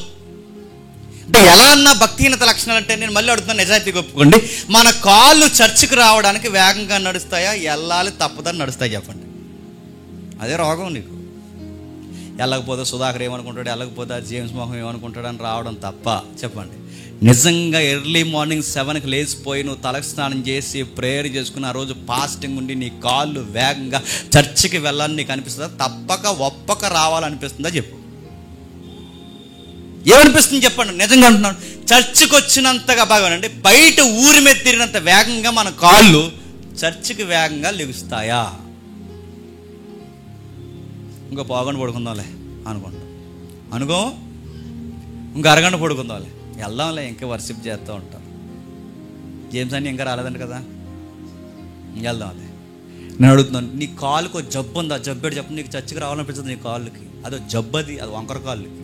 అంటే ఎలా అన్నా భక్తిహీనత లక్షణాలు అంటే నేను మళ్ళీ అడుగుతున్నాను, నిజాయితీగా ఒప్పుకోండి. మన కాళ్ళు చర్చికి రావడానికి వేగంగా నడుస్తాయా, వెళ్ళాలి తప్పదని నడుస్తాయి చెప్పండి? అదే రోగం నీకు. వెళ్ళకపోతే సుధాకర్ ఏమనుకుంటాడు, వెళ్ళకపోతే జేమ్స్ మోహన్ ఏమనుకుంటాడు అని రావడం తప్ప. చెప్పండి, నిజంగా ఎర్లీ మార్నింగ్ 7కి లేచిపోయి నువ్వు తలకు స్నానం చేసి ప్రేయర్ చేసుకుని ఆ రోజు ఫాస్టింగ్ ఉండి నీ కాళ్ళు వేగంగా చర్చికి వెళ్ళాలని నీకు అనిపిస్తుందా? తప్పక ఒప్పక రావాలనిపిస్తుందా? చెప్పు, ఏమనిపిస్తుంది చెప్పండి. నిజంగా అంటున్నాను, చర్చికి వచ్చినంతగా బాగానండి, బయట ఊరి మీద తిరిగినంత వేగంగా మన కాళ్ళు చర్చికి వేగంగా లెగుస్తాయా? ఇంకో పావుగంట పడుకుందాంలే అనుకో, ఇంకో అరగంట పడుకుందాంలే, వెళ్దాంలే, ఇంకా వర్షిప్ చేస్తూ ఉంటారు. జేమ్స్ అని ఇంకా రాలేదండి కదా, వెళ్దాంలే. నేను అడుగుతున్నాను, నీ కాలుకు ఒక జబ్బు ఉందా? జబ్బేడు చెప్పు. నీకు చర్చికి రావాలనిపించదు నీ కాళ్ళకి, అదో జబ్బు, అది వంకర కాళ్ళకి,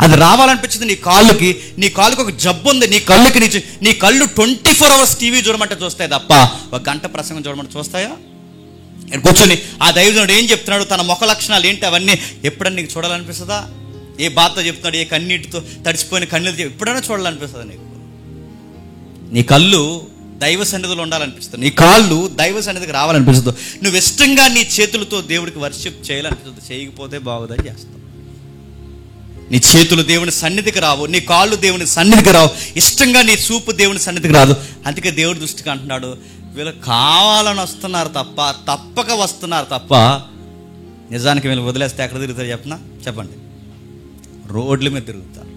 అది రావాలనిపించింది నీ కాళ్ళకి. నీ కాళ్ళకి ఒక జబ్బు ఉంది, నీ కళ్ళుకి. నీ కళ్ళు 24 hours టీవీ చూడమంటే చూస్తాయి తప్ప ఒక గంట ప్రసంగం చూడమంటే చూస్తాయా? కూర్చొని ఆ దైవజనుడు ఏం చెప్తున్నాడు, తన ముఖ లక్షణాలు ఏంటి, అవన్నీ ఎప్పుడన్నా నీకు చూడాలనిపిస్తుందా? ఏ బాధతో చెప్తున్నాడు, ఏ కన్నీటితో తడిచిపోయిన కన్నీళ్ళు ఎప్పుడైనా చూడాలనిపిస్తుందా నీకు? నీ కళ్ళు దైవ సన్నిధిలో ఉండాలనిపిస్తుంది, నీ కాళ్ళు దైవ సన్నిధికి రావాలనిపిస్తుంది. నువ్వు ఇష్టంగా నీ చేతులతో దేవుడికి వర్షిప్ చేయాలనిపిస్తుంది. చేయకపోతే బాగుదని చేస్తావు. నీ చేతులు దేవుని సన్నిధికి రావు, నీ కాళ్ళు దేవుని సన్నిధికి రావు, ఇష్టంగా నీ చూపు దేవుని సన్నిధికి రాదు. అందుకే దేవుడి దృష్టికి అంటున్నాడు, వీళ్ళు కావాలని వస్తున్నారు తప్ప, తప్పక వస్తున్నారు తప్ప, నిజానికి వీళ్ళు వదిలేస్తే ఎక్కడ తిరుగుతారు చెప్పండి, రోడ్ల మీద తిరుగుతారు.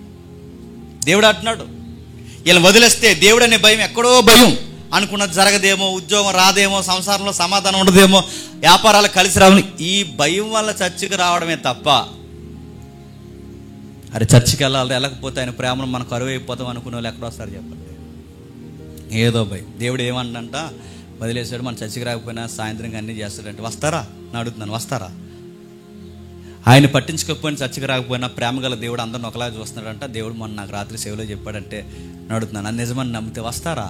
దేవుడు అంటున్నాడు, వీళ్ళు వదిలేస్తే దేవుడు అనే భయం, ఎక్కడో భయం, అనుకున్నది జరగదేమో, ఉద్యోగం రాదేమో, సంసారంలో సమాధానం ఉండదేమో, వ్యాపారాలు కలిసి రావని, ఈ భయం వల్ల చర్చికి రావడమే తప్ప, అరే చర్చికి వెళ్ళకపోతే ఆయన ప్రేమను మనకు కరువు అయిపోతాం అనుకునే వాళ్ళు ఎక్కడ వస్తారు చెప్పండి? ఏదో భయం. దేవుడు ఏమంటంట, వదిలేసాడు, మన చర్చికి రాకపోయినా సాయంత్రం అన్నీ చేస్తాడంటే వస్తారా? నేను అడుగుతున్నాను, వస్తారా? ఆయన పట్టించుకోకపోయినా చర్చికి రాకపోయినా ప్రేమ గల దేవుడు అందరిని ఒకలాగా చూస్తున్నాడంట. దేవుడు మొన్న నాకు రాత్రి సేవలో చెప్పాడంటే నేను అడుగుతున్నాను, అది నిజమని నమ్మితే వస్తారా?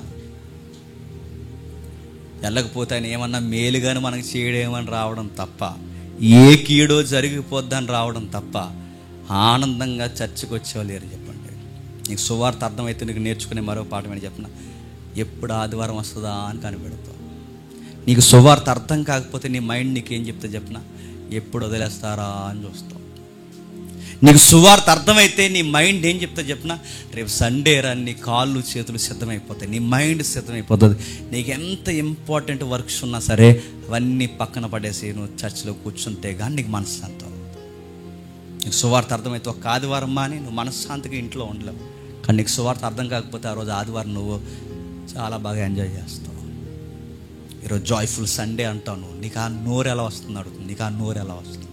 వెళ్ళకపోతే ఆయన ఏమన్నా మేలుగాని మనకి చేయడేమని రావడం తప్ప, ఏ కీడో జరిగిపోద్దని రావడం తప్ప, ఆనందంగా చర్చికి వచ్చేవాళ్ళు లేరు చెప్పండి. నీకు సువార్త అర్థమైతే నీకు నేర్చుకునే మరో పాఠం ఏంటి చెప్పిన, ఎప్పుడు ఆదివారం వస్తుందా అని కనిపెడతావు. నీకు సువార్త అర్థం కాకపోతే నీ మైండ్ నీకేం చెప్తే చెప్పిన, ఎప్పుడు వదిలేస్తారా అని చూస్తావు. నీకు సువార్త అర్థమైతే నీ మైండ్ ఏం చెప్తే చెప్పిన, రేపు సండే రా, నీ కాళ్ళు చేతులు సిద్ధమైపోతాయి, నీ మైండ్ సిద్ధమైపోతుంది. నీకు ఎంత ఇంపార్టెంట్ వర్క్స్ ఉన్నా సరే అవన్నీ పక్కన పడేసి నువ్వు చర్చిలో కూర్చుంటే కానీ నీకు మనశ్శాంతి. నీకు సువార్త అర్థమైతే ఒక ఆదివారం మాని నువ్వు మనశ్శాంతిగా ఇంట్లో ఉండలేవు. కానీ నీకు సువార్త అర్థం కాకపోతే ఆ రోజు ఆదివారం నువ్వు చాలా బాగా ఎంజాయ్ చేస్తావు. ఈరోజు జాయ్ఫుల్ సండే అంటావు నువ్వు, నీకు ఆ నోరు ఎలా వస్తుంది అడుగుతుంది, నీకు ఆ నోరు ఎలా వస్తుంది,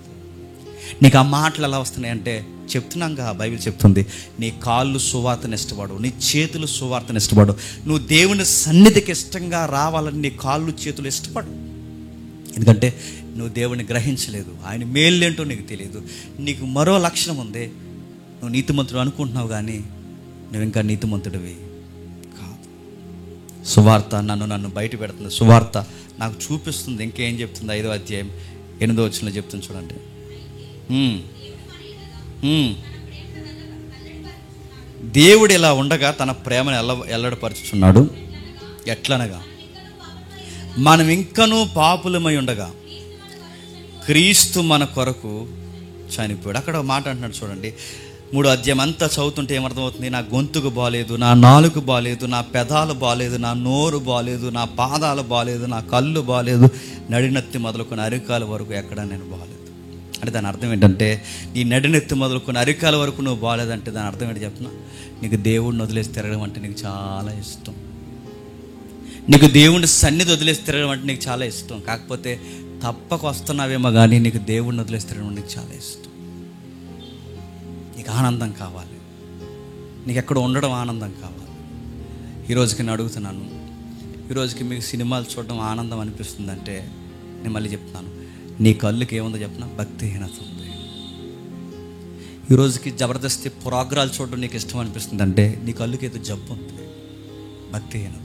నీకు ఆ మాటలు ఎలా వస్తున్నాయి అంటే చెప్తున్నాగా, బైబిల్ చెప్తుంది, నీ కాళ్ళు సువార్తను ఇష్టపడు, నీ చేతులు సువార్తను ఇష్టపడు. నువ్వు దేవుని సన్నిధికి ఇష్టంగా రావాలని నీ కాళ్ళు చేతులు ఇష్టపడు. ఎందుకంటే నువ్వు దేవుని గ్రహించలేదు, ఆయన మేళ్ళేంటో నీకు తెలియదు. నీకు మరో లక్షణం ఉంది, నువ్వు నీతిమంతుడు అనుకుంటున్నావు కానీ నువ్వు ఇంకా నీతిమంతుడివి కాదు. సువార్త నన్ను బయట పెడుతుంది, సువార్త నాకు చూపిస్తుంది. ఇంకేం చెప్తుంది? 5వ అధ్యాయం 8వ వచనంలో చెప్తుంది చూడండి. దేవుడు ఇలా ఉండగా తన ప్రేమను ఎల్లడపరుచుచున్నాడు. ఎట్లనగా మనం ఇంకనూ పాపులమై ఉండగా క్రీస్తు మన కొరకు చనిపోయాడు. అక్కడ మాట అంటున్నాడు చూడండి, 3వ అధ్యాయం అంతా చదువుతుంటే ఏమర్థమవుతుంది? నా గొంతుకు బాలేదు, నా నాలుగు బాలేదు, నా పెదాలు బాలేదు, నా నోరు బాలేదు, నా పాదాలు బాలేదు, నా కళ్ళు బాలేదు, నడినెత్తి మొదలుకొని అరికాల వరకు ఎక్కడ నేను బాలేదు. అంటే దాని అర్థం ఏంటంటే, నీ నడినెత్తి మొదలుకొని అరికాల వరకు నువ్వు బాలేదంటే దాని అర్థం ఏంటి చెప్పిన, నీకు దేవుడిని వదిలేసి తిరగడం అంటే నీకు చాలా ఇష్టం. నీకు దేవుని సన్నిధి వదిలేసి తిరగడం అంటే నీకు చాలా ఇష్టం. కాకపోతే తప్పక వస్తున్నావేమో కానీ నీకు దేవుడిని వదిలేసి తిరగడం నీకు చాలా ఇష్టం. నీకు ఆనందం కావాలి, నీకు ఎక్కడ ఉండడం ఆనందం కావాలి. ఈరోజుకి నేను అడుగుతున్నాను, ఈరోజుకి మీకు సినిమాలు చూడడం ఆనందం అనిపిస్తుందంటే నేను మళ్ళీ చెప్తున్నాను, నీ కళ్ళుకి ఏముందో చెప్పిన, భక్తిహీనత ఉంది. ఈరోజుకి జబర్దస్తి ప్రోగ్రాలు చూడడం నీకు ఇష్టం అనిపిస్తుందంటే నీ కళ్ళుకి ఏదో జబ్బు ఉంది, భక్తిహీనత.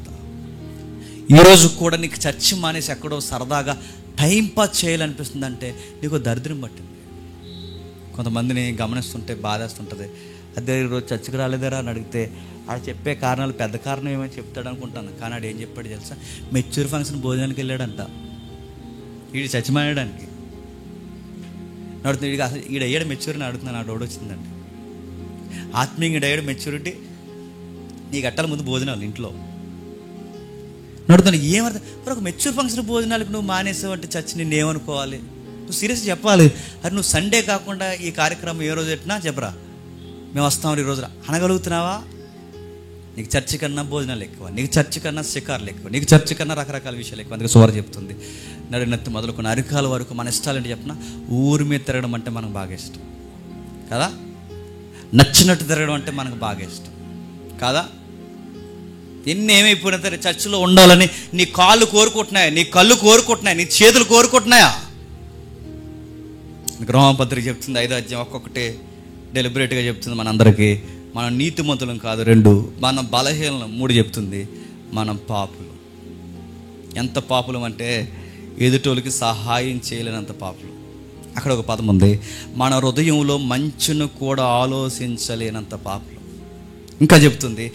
ఈరోజు కూడా నీకు చర్చి మానేసి ఎక్కడో సరదాగా టైంపాస్ చేయాలనిపిస్తుందంటే నీకు దరిద్రం పట్టింది. కొంతమందిని గమనిస్తుంటే బాధేస్తుంటుంది, అదే ఈరోజు చర్చికి రాలేదారా అని అడిగితే ఆడు చెప్పే కారణాలు పెద్ద కారణం ఏమని చెప్తాడు అనుకుంటాను. కానీ ఆడు ఏం చెప్పాడు తెలుసా, మెచ్యూర్ ఫంక్షన్ భోజనానికి వెళ్ళాడంట, వీడు చర్చి మానేయడానికి. నడుతుంది. అసలు ఈడయ్యాడు మెచ్యూరిటీ అడుగుతున్నాను, నా డౌట్ వచ్చిందండి. ఆత్మీయంగా ఈడయ్యాడు మెచ్యూరిటీ, నీకు అట్టాల ముందు భోజనాలు ఇంట్లో నడుతున్నాను. ఏమర్థం మరి ఒక మెచ్యూర్ ఫంక్షన్ భోజనాలకు నువ్వు మానేసావు అంటే చచ్చి నిన్ను ఏమనుకోవాలి? నువ్వు సీరియస్గా చెప్పాలి. అది నువ్వు సండే కాకుండా ఈ కార్యక్రమం ఏ రోజు పెట్టినా చెప్పరా, మేము వస్తామని ఈ రోజు అనగలుగుతున్నావా? నీకు చర్చి కన్నా భోజనాలు ఎక్కువ, నీకు చర్చి కన్నా షికార్లు ఎక్కువ, నీకు చర్చి కన్నా రకరకాల విషయాలు ఎక్కువ. అందుకే సువార్త చెప్తుంది, నడినెత్తి మొదలుకొని అరికాల వరకు మన ఇష్టాలంటే చెప్పిన ఊరి మీద తిరగడం అంటే మనకు బాగా ఇష్టం కదా, నచ్చినట్టు తిరగడం అంటే మనకు బాగా ఇష్టం కాదా? ఎన్ని ఏమైపోయినా సరే చర్చిలో ఉండాలని నీ కాళ్ళు కోరుకుంటున్నాయా, నీ కళ్ళు కోరుకుంటున్నాయా, నీ చేతులు కోరుకుంటున్నాయా? రోమపత్రిక చెప్తుంది 5వ అధ్యాయం ఒక్కొక్కటి డెలిబరేట్గా చెప్తుంది మనందరికీ. మనం నీతిమంతులం కాదు 2, మనం బలహీనం 3 చెప్తుంది. మనం పాపులు. ఎంత పాపులం అంటే ఎదుటోళ్ళకి సహాయం చేయలేనంత పాపులు. అక్కడ ఒక పదం ఉంది, మన హృదయంలో మంచును కూడా ఆలోచించలేనంత పాపులు. ఇంకా చెప్తుంది,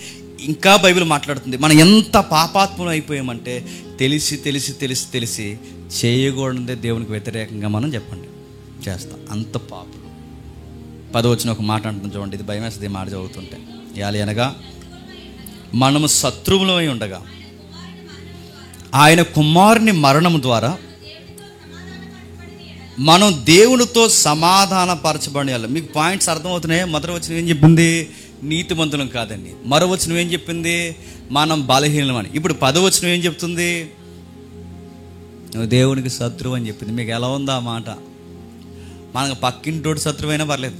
ఇంకా బైబిల్ మాట్లాడుతుంది, మనం ఎంత పాపాత్ములు అయిపోయామంటే తెలిసి తెలిసి తెలిసి తెలిసి చేయకూడదే దేవునికి వ్యతిరేకంగా మనం చెప్పండి చేస్తాం, అంత పాపులు. 10వ వచనం ఒక మాట అంటుంది చూడండి, ఇది భయం వేస్తుంది మాట చదువుతుంటే. యాలి అనగా మనము శత్రువులమై ఉండగా ఆయన కుమారుని మరణం ద్వారా మనం దేవునితో సమాధానపరచబడి. మీకు పాయింట్స్ అర్థమవుతున్నాయి. మొదటి వచనం ఏం చెప్పింది? నీతిమంతులం కాదండి. మరో వచనం ఏం చెప్పింది? మనం బలహీనం అని. ఇప్పుడు 10వ వచనం ఏం చెప్తుంది? నువ్వు దేవునికి శత్రువు అని చెప్పింది. మీకు ఎలా ఉందా ఆ మాట? మనకు పక్కింటోడు శత్రువైనా పర్లేదు,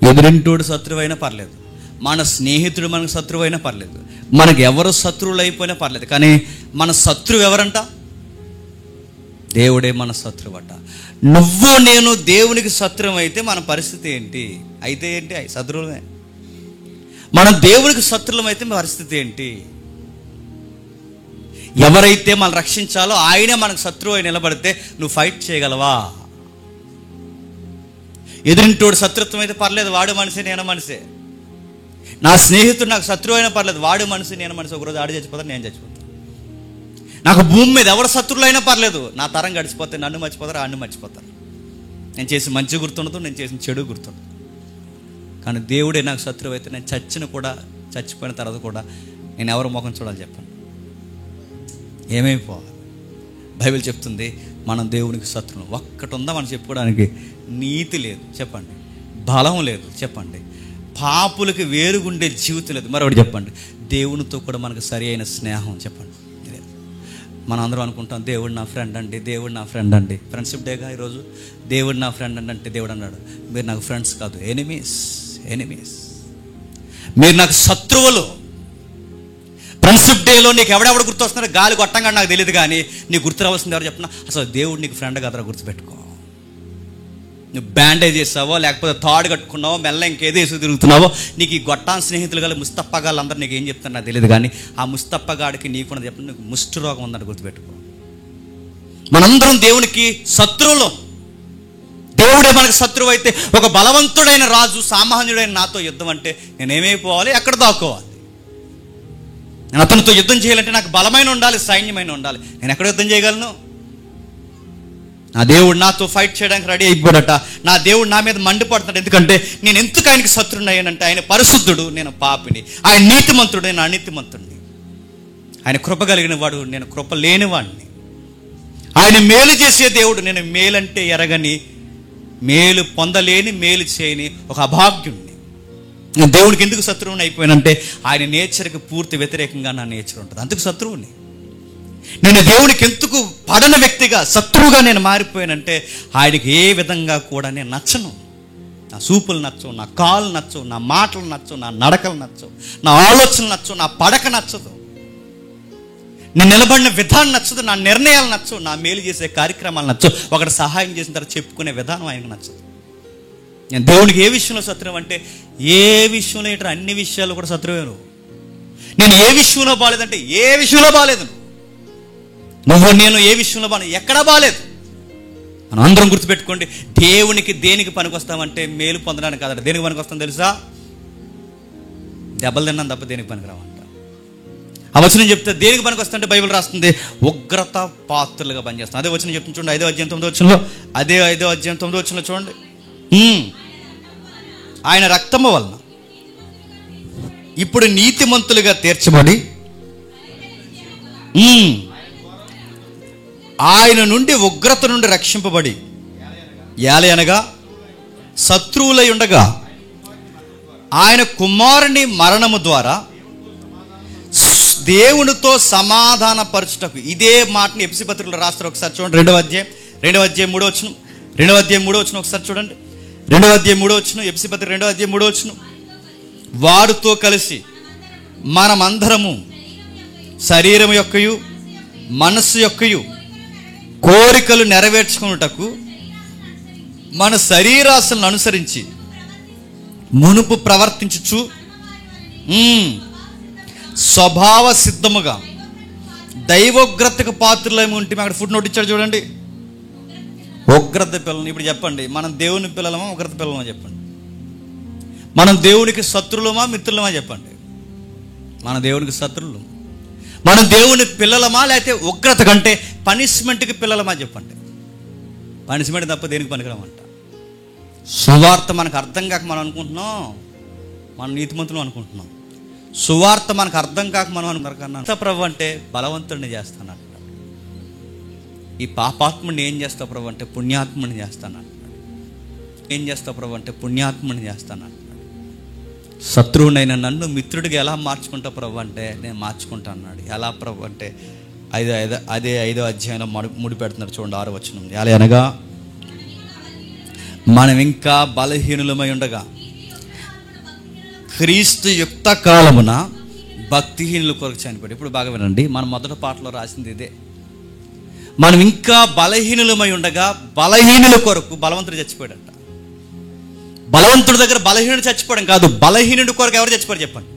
ఎదురింటోడు శత్రువైనా పర్లేదు, మన స్నేహితుడు మనకు శత్రువైనా పర్లేదు, మనకు ఎవరు శత్రువులు అయిపోయినా పర్లేదు, కానీ మన శత్రువు ఎవరంట? దేవుడే మన శత్రువు అట. నువ్వు నేను దేవునికి శత్రువు అయితే మన పరిస్థితి ఏంటి? అయితే ఏంటి? శత్రువులమే. మనం దేవునికి శత్రువులం అయితే మన పరిస్థితి ఏంటి? ఎవరైతే మనం రక్షించాలో ఆయనే మనకు శత్రువు అయి నిలబడితే నువ్వు ఫైట్ చేయగలవా? ఎదురింటోడు శత్రుత్వం అయితే పర్లేదు, వాడు మనిషి నేను మనిషే. నా స్నేహితుడు నాకు శత్రువు అయినా పర్లేదు, వాడు మనిషి నేను మనిషి. ఒకరోజు ఆడు చచ్చిపోతాను, నేను చచ్చిపోతాను. నాకు భూమి మీద ఎవరు శత్రువులు అయినా పర్లేదు, నా తరం గడిచిపోతే నన్ను మర్చిపోతారు, ఆడిని మర్చిపోతారు. నేను చేసిన మంచి గుర్తుండదు, నేను చేసిన చెడు గుర్తుండదు. కానీ దేవుడే నాకు శత్రువు అయితే నేను చచ్చిపోయిన తర్వాత కూడా నేను ఎవరి ముఖం చూడాలి చెప్పండి? ఏమైపోవాలి? బైబిల్ చెప్తుంది మనం దేవునికి శత్రువు. ఒక్కటి ఉందా మనం చెప్పుకోవడానికి? నీతి లేదు చెప్పండి, బలం లేదు చెప్పండి, పాపులకి వేరుగుండే జీవితం లేదు. మరొకటి చెప్పండి, దేవునితో కూడా మనకు సరి అయిన స్నేహం చెప్పండి. మనం అందరం అనుకుంటాం దేవుడు నా ఫ్రెండ్ అండి, దేవుడు నా ఫ్రెండ్ అండి. ఫ్రెండ్షిప్ డేగా ఈరోజు దేవుడు నా ఫ్రెండ్ అంటే దేవుడు అన్నాడు, మీరు నాకు ఫ్రెండ్స్ కాదు, ఎనిమీస్. మీరు నాకు శత్రువులు. ఫ్రెండ్షిప్ డేలో నీకు ఎవడెవడు గుర్తు వస్తున్నారో గాలి కొట్టంగా నాకు తెలియదు, కానీ నీకు గుర్తు రావాల్సింది ఎవరు చెప్పినా, అసలు దేవుడు నీకు ఫ్రెండ్ కాదరా గుర్తుపెట్టుకో. నువ్వు బ్యాండేజ్ చేసావో, లేకపోతే తాడు కట్టుకున్నావో, మెల్ల ఇంకేదో వేసి తిరుగుతున్నావో, నీకు ఈ గొట్టాన్ స్నేహితులు కానీ ముస్తఫా గాళ్ళు అందరూ నీకు ఏం చెప్తారు నాకు తెలియదు, కానీ ఆ ముస్తఫా గాడికి నీకున్నది చెప్పిన నీకు ముష్టి రోగం ఉందని గుర్తుపెట్టుకో. మనందరం దేవునికి శత్రువులు. దేవుడే మనకు శత్రువు అయితే ఒక బలవంతుడైన రాజు సామాన్యుడైన నాతో యుద్ధం అంటే నేనేమైపోవాలి? ఎక్కడ దాక్కోవాలి? నేను అతనితో యుద్ధం చేయాలంటే నాకు బలమైన ఉండాలి, సైన్యమైన ఉండాలి. నేను ఎక్కడ యుద్ధం చేయగలను? నా దేవుడు నాతో ఫైట్ చేయడానికి రెడీ అయిపోయాడట. నా దేవుడు నా మీద మండిపడుతున్నాడు. ఎందుకంటే నేను ఎందుకు ఆయనకి శత్రువుని అయ్యానంటే ఆయన పరిశుద్ధుడు, నేను పాపిని. ఆయన నీతిమంతుడు, నేను అనీతిమంతుడిని. ఆయన కృప కలిగిన వాడు, నేను కృప లేనివాడిని. ఆయన మేలు చేసే దేవుడు, నేను మేలంటే ఎరగని, మేలు పొందలేని, మేలు చేయని ఒక అభాగ్యుణ్ణి. నేను దేవుడికి ఎందుకు శత్రువుని అయిపోయానంటే ఆయన నేచర్కి పూర్తి వ్యతిరేకంగా నా నేచర్ ఉంటుంది, అందుకు శత్రువుని. నేను దేవునికి ఎందుకు పడని వ్యక్తిగా శత్రువుగా నేను మారిపోయానంటే ఆయనకి ఏ విధంగా కూడా నేను నచ్చను. నా చూపులు నచ్చవు, నా కాళ్ళు నచ్చవు, నా మాటలు నచ్చవు, నా నడకలు నచ్చవు, నా ఆలోచనలు నచ్చవు, నా పడక నచ్చదు, నేను నిలబడిన విధానం నచ్చదు, నా నిర్ణయాలు నచ్చవు, నా మేలు చేసే కార్యక్రమాలు నచ్చవు, ఒకటి సహాయం చేసిన తర్వాత చెప్పుకునే విధానం ఆయనకు నచ్చదు. నేను దేవునికి ఏ విషయంలో శత్రువు అంటే ఏ విషయంలో ఏంటో అన్ని విషయాలు కూడా శత్రువే నువ్వు. నేను ఏ విషయంలో బాగాలేదంటే ఏ విషయంలో బాగాలేదు నువ్వు. నేను ఏ విషయంలో బాగాలేదు, ఎక్కడా బాగాలేదు. మనం అందరం గుర్తుపెట్టుకోండి, దేవునికి దేనికి పనికొస్తామంటే మేలు పొందడానికి కాదంట. దేనికి పనికొస్తాం తెలుసా? దెబ్బలు తిన్నాను తప్ప దేనికి పనికిరావంట. ఆ వచనం చెప్తే దేనికి పనికొస్తుంటే బైబిల్ రాస్తుంది, ఉగ్రత పాత్రలుగా పనిచేస్తాం. అదే వచనం చెప్తుంది చూడండి, 5వ అధ్యాయం 9వ వచనంలో. అదే 5వ అధ్యాయం 9వ వచనంలో చూడండి, ఆయన రక్తము వలన ఇప్పుడు నీతిమంతులుగా తీర్చబడి ఆయన నుండి ఉగ్రత నుండి రక్షింపబడి ఏలయనగా శత్రువులై ఉండగా ఆయన కుమారుని మరణము ద్వారా దేవునితో సమాధాన పరచుటకు. ఇదే మాటని ఎఫెసీ పత్రికలో రాస్తారు. ఒకసారి చూడండి, 2వ అధ్యాయం 3వ వచనం ఒకసారి చూడండి. 2వ అధ్యాయం 3వ వచనం, ఎఫెసీ పత్రిక 2వ అధ్యాయం 3వ వచనం. వారితో కలిసి మనమందరము శరీరం యొక్కయు మనస్సు యొక్కయు కోరికలు నెరవేర్చుకున్నటకు మన శరీరాశలను అనుసరించి మునుపు ప్రవర్తించుచు స్వభావ సిద్ధముగా దైవోగ్రతకు పాత్రలేమి ఉంటే అక్కడ ఫుట్ నోట్ ఇచ్చాడు చూడండి. ఉగ్రత పిల్లలు. ఇప్పుడు చెప్పండి, మనం దేవుని పిల్లలమా ఉగ్రత పిల్లలమా చెప్పండి. మనం దేవునికి శత్రులమా మిత్రులమా చెప్పండి. మన దేవునికి శత్రులు. మనం దేవుని పిల్లలమా లేకపోతే ఉగ్రత కంటే పనిష్మెంట్కి పిల్లలమా చెప్పండి. పనిష్మెంట్ తప్ప దేనికి పనికిరామంట. సువార్త మనకు అర్థం కాక మనం అనుకుంటున్నాం మనం నీతిమంతులు అనుకుంటున్నాం. సువార్త మనకు అర్థం కాక మనం అనుకున్నాం ప్రభు అంటే బలవంతుడిని చేస్తాను. ఈ పాపాత్ముడిని ఏం చేస్తావు ప్రభు అంటే పుణ్యాత్ముడిని చేస్తాను అంటున్నాడు. ఏం చేస్తావు ప్రభు అంటే పుణ్యాత్ముడిని చేస్తాను అంటున్నాడు. శత్రువునైనా నన్ను మిత్రుడిగా ఎలా మార్చుకుంటావు ప్రభు అంటే నేను మార్చుకుంటా అన్నాడు. ఎలా ప్రభు అంటే అదే 5వ అధ్యాయంలో ముడి పెడుతున్నారు చూడండి, 6వ వచనం. అనగా మనం ఇంకా బలహీనులమై ఉండగా క్రీస్తు యుక్త కాలమున భక్తిహీనుల కొరకు చనిపోయాడు. ఇప్పుడు బాగా వినండి, మన మొదటి పాటలో రాసింది ఇదే. మనం ఇంకా బలహీనులమై ఉండగా బలహీనుల కొరకు బలవంతుడు చచ్చిపోయాడంట. బలవంతుడి దగ్గర బలహీనుడు చచ్చిపోవడం కాదు, బలహీనుడి కొరకు ఎవరు చచ్చిపోయారు చెప్పండి.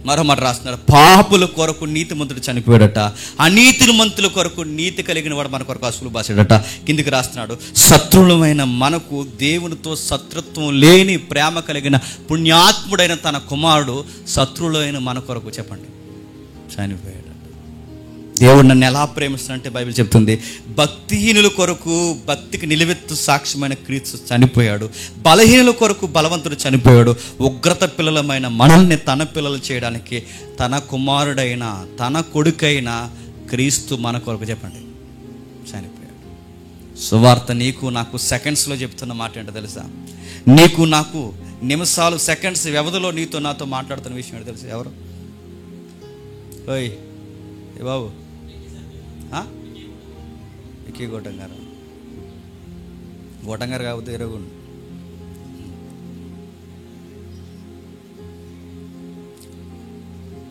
మరో మాట రాస్తున్నాడు, పాపుల కొరకు నీతిమంతుడు చనిపోయాడట, అనీతిమంతుల కొరకు నీతి కలిగిన వాడు మన కొరకు అసలు బాసాడట. కిందికి రాస్తున్నాడు, శత్రువులమైన మనకు దేవునితో శత్రుత్వం లేని ప్రేమ కలిగిన పుణ్యాత్ముడైన తన కుమారుడు శత్రువులైన మన కొరకు చెప్పండి చనిపోయాడు. దేవుడు నన్ను ఎలా ప్రేమిస్తానంటే బైబిల్ చెప్తుంది, భక్తిహీనుల కొరకు భక్తికి నిలువెత్తు సాక్ష్యమైన క్రీస్తు చనిపోయాడు, బలహీనుల కొరకు బలవంతుడు చనిపోయాడు. ఉగ్రత పిల్లలమైన మనల్ని తన పిల్లలు చేయడానికి తన కుమారుడైన తన కొడుకైన క్రీస్తు మన కొరకు చెప్పండి చనిపోయాడు. సువార్త నీకు నాకు సెకండ్స్లో చెప్తున్న మాట ఏంటో తెలుసా? నీకు నాకు నిమిషాలు సెకండ్స్ వ్యవధిలో నీతో నాతో మాట్లాడుతున్న విషయం ఏంటో తెలుసా? ఎవరు? ఓయ్ బాబు, విక్కీ గోటంగారు. గోటంగారు కాకపోతే ఎరగుండు.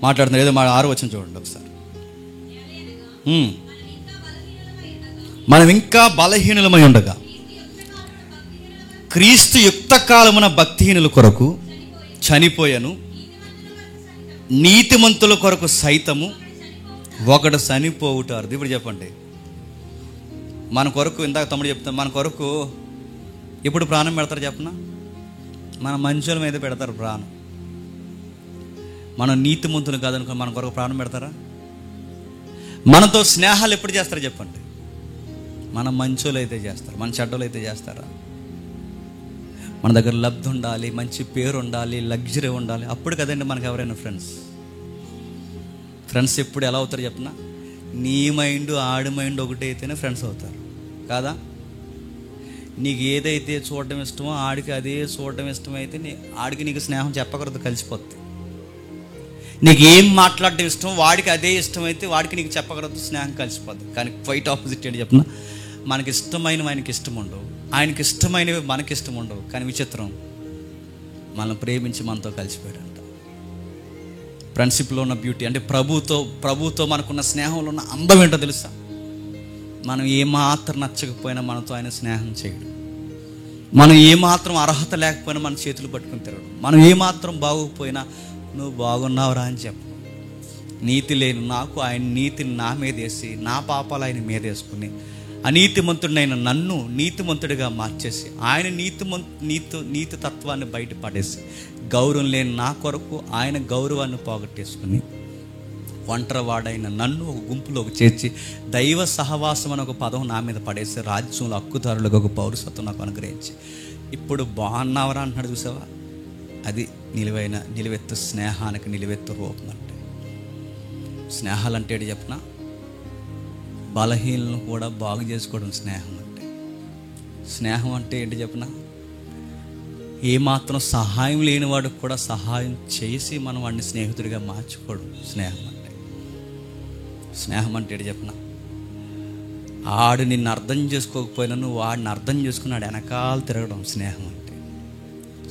మాట్లాడుతున్నారు ఏదో 6వ వచనం చూడండి ఒకసారి. మనం ఇంకా బలహీనులమై ఉండగా క్రీస్తు యుక్త కాలమున భక్తిహీనుల కొరకు చనిపోయాను, నీతిమంతుల కొరకు సైతము ఒకడు చనిపోవుటారు. ఇప్పుడు చెప్పండి, మన కొరకు ఇందాక తమ్ముడు చెప్తాను, మన కొరకు ఎప్పుడు ప్రాణం పెడతారు చెప్పనా? మన మనుషుల మీద పెడతారు ప్రాణం. మనం నీతిమంతులు కాదనుకో మన కొరకు ప్రాణం పెడతారా? మనతో స్నేహాలు ఎప్పుడు చేస్తారో చెప్పండి? మన మంచోళ్ళు అయితే చేస్తారు, మన చెడ్డోళ్ళు అయితే చేస్తారా? మన దగ్గర లబ్ధి ఉండాలి, మంచి పేరు ఉండాలి, లగ్జరీ ఉండాలి, అప్పుడు కదండి మనకు ఎవరైనా ఫ్రెండ్స్ ఎప్పుడు ఎలా అవుతారు చెప్పనా? నీ మైండ్ ఆడి మైండ్ ఒకటి అయితేనే ఫ్రెండ్స్ అవుతారు కాదా? నీకు ఏదైతే చూడటం ఇష్టమో ఆడికి అదే చూడటం ఇష్టమైతే ఆడికి నీకు స్నేహం చెప్పకూడదు, కలిసిపోద్ది. నీకు ఏం మాట్లాడటం ఇష్టం వాడికి అదే ఇష్టమైతే వాడికి నీకు చెప్పకూడదు, స్నేహం కలిసిపోద్ది. కానీ క్వైట్ ఆపోజిట్ ఏంటి చెప్పనా? మనకి ఇష్టమైనవి ఆయనకి ఇష్టం ఉండవు, ఆయనకి ఇష్టమైనవి మనకి ఇష్టం ఉండవు. కానీ విచిత్రం, మనల్ని ప్రేమించి మనతో కలిసిపోయాడంట. ఫ్రెండ్షిప్లో ఉన్న బ్యూటీ అంటే ప్రభుతో మనకున్న స్నేహంలో ఉన్న అందం ఏంటో తెలుసా? మనం ఏమాత్రం నచ్చకపోయినా మనతో ఆయన స్నేహం చేయడు. మనం ఏమాత్రం అర్హత లేకపోయినా మన చేతులు పట్టుకుని తిరగడు. మనం ఏమాత్రం బాగోకపోయినా నువ్వు బాగున్నావురా అని చెప్పు. నీతి లేని నాకు ఆయన నీతిని నా మీద వేసి నా పాపాలు ఆయన మీద వేసుకుని అనీతిమంతుడినైన నన్ను నీతిమంతుడిగా మార్చేసి ఆయన నీతి తత్వాన్ని బయట పడేసి గౌరవం లేని నా కొరకు ఆయన గౌరవాన్ని పోగొట్టేసుకుని ఒంటరివాడైన నన్ను ఒక గుంపులోకి చేర్చి దైవ సహవాసం అని ఒక పదం నా మీద పడేసి రాజ్యంలో హక్కుదారులకు ఒక పౌరసత్వం నాకు అనుగ్రహించి ఇప్పుడు బాగున్నావరా అంటున్నాడు. చూసావా, అది నిలువెత్తు స్నేహానికి నిలువెత్తు రూపం. అంటే స్నేహాలంటే ఏంటి చెప్పిన, బలహీనలను కూడా బాగు చేసుకోవడం స్నేహం అంటే. స్నేహం అంటే ఏంటి చెప్పిన, ఏమాత్రం సహాయం లేనివాడికి కూడా సహాయం చేసి మనం వాడిని స్నేహితుడిగా మార్చుకోవడం స్నేహం అంటే. స్నేహం అంటే ఏంటి చెప్పిన, ఆడు నిన్ను అర్థం చేసుకోకపోయినా నువ్వు వాడిని అర్థం చేసుకున్నాడు వెనకాల తిరగడం స్నేహం అంటే.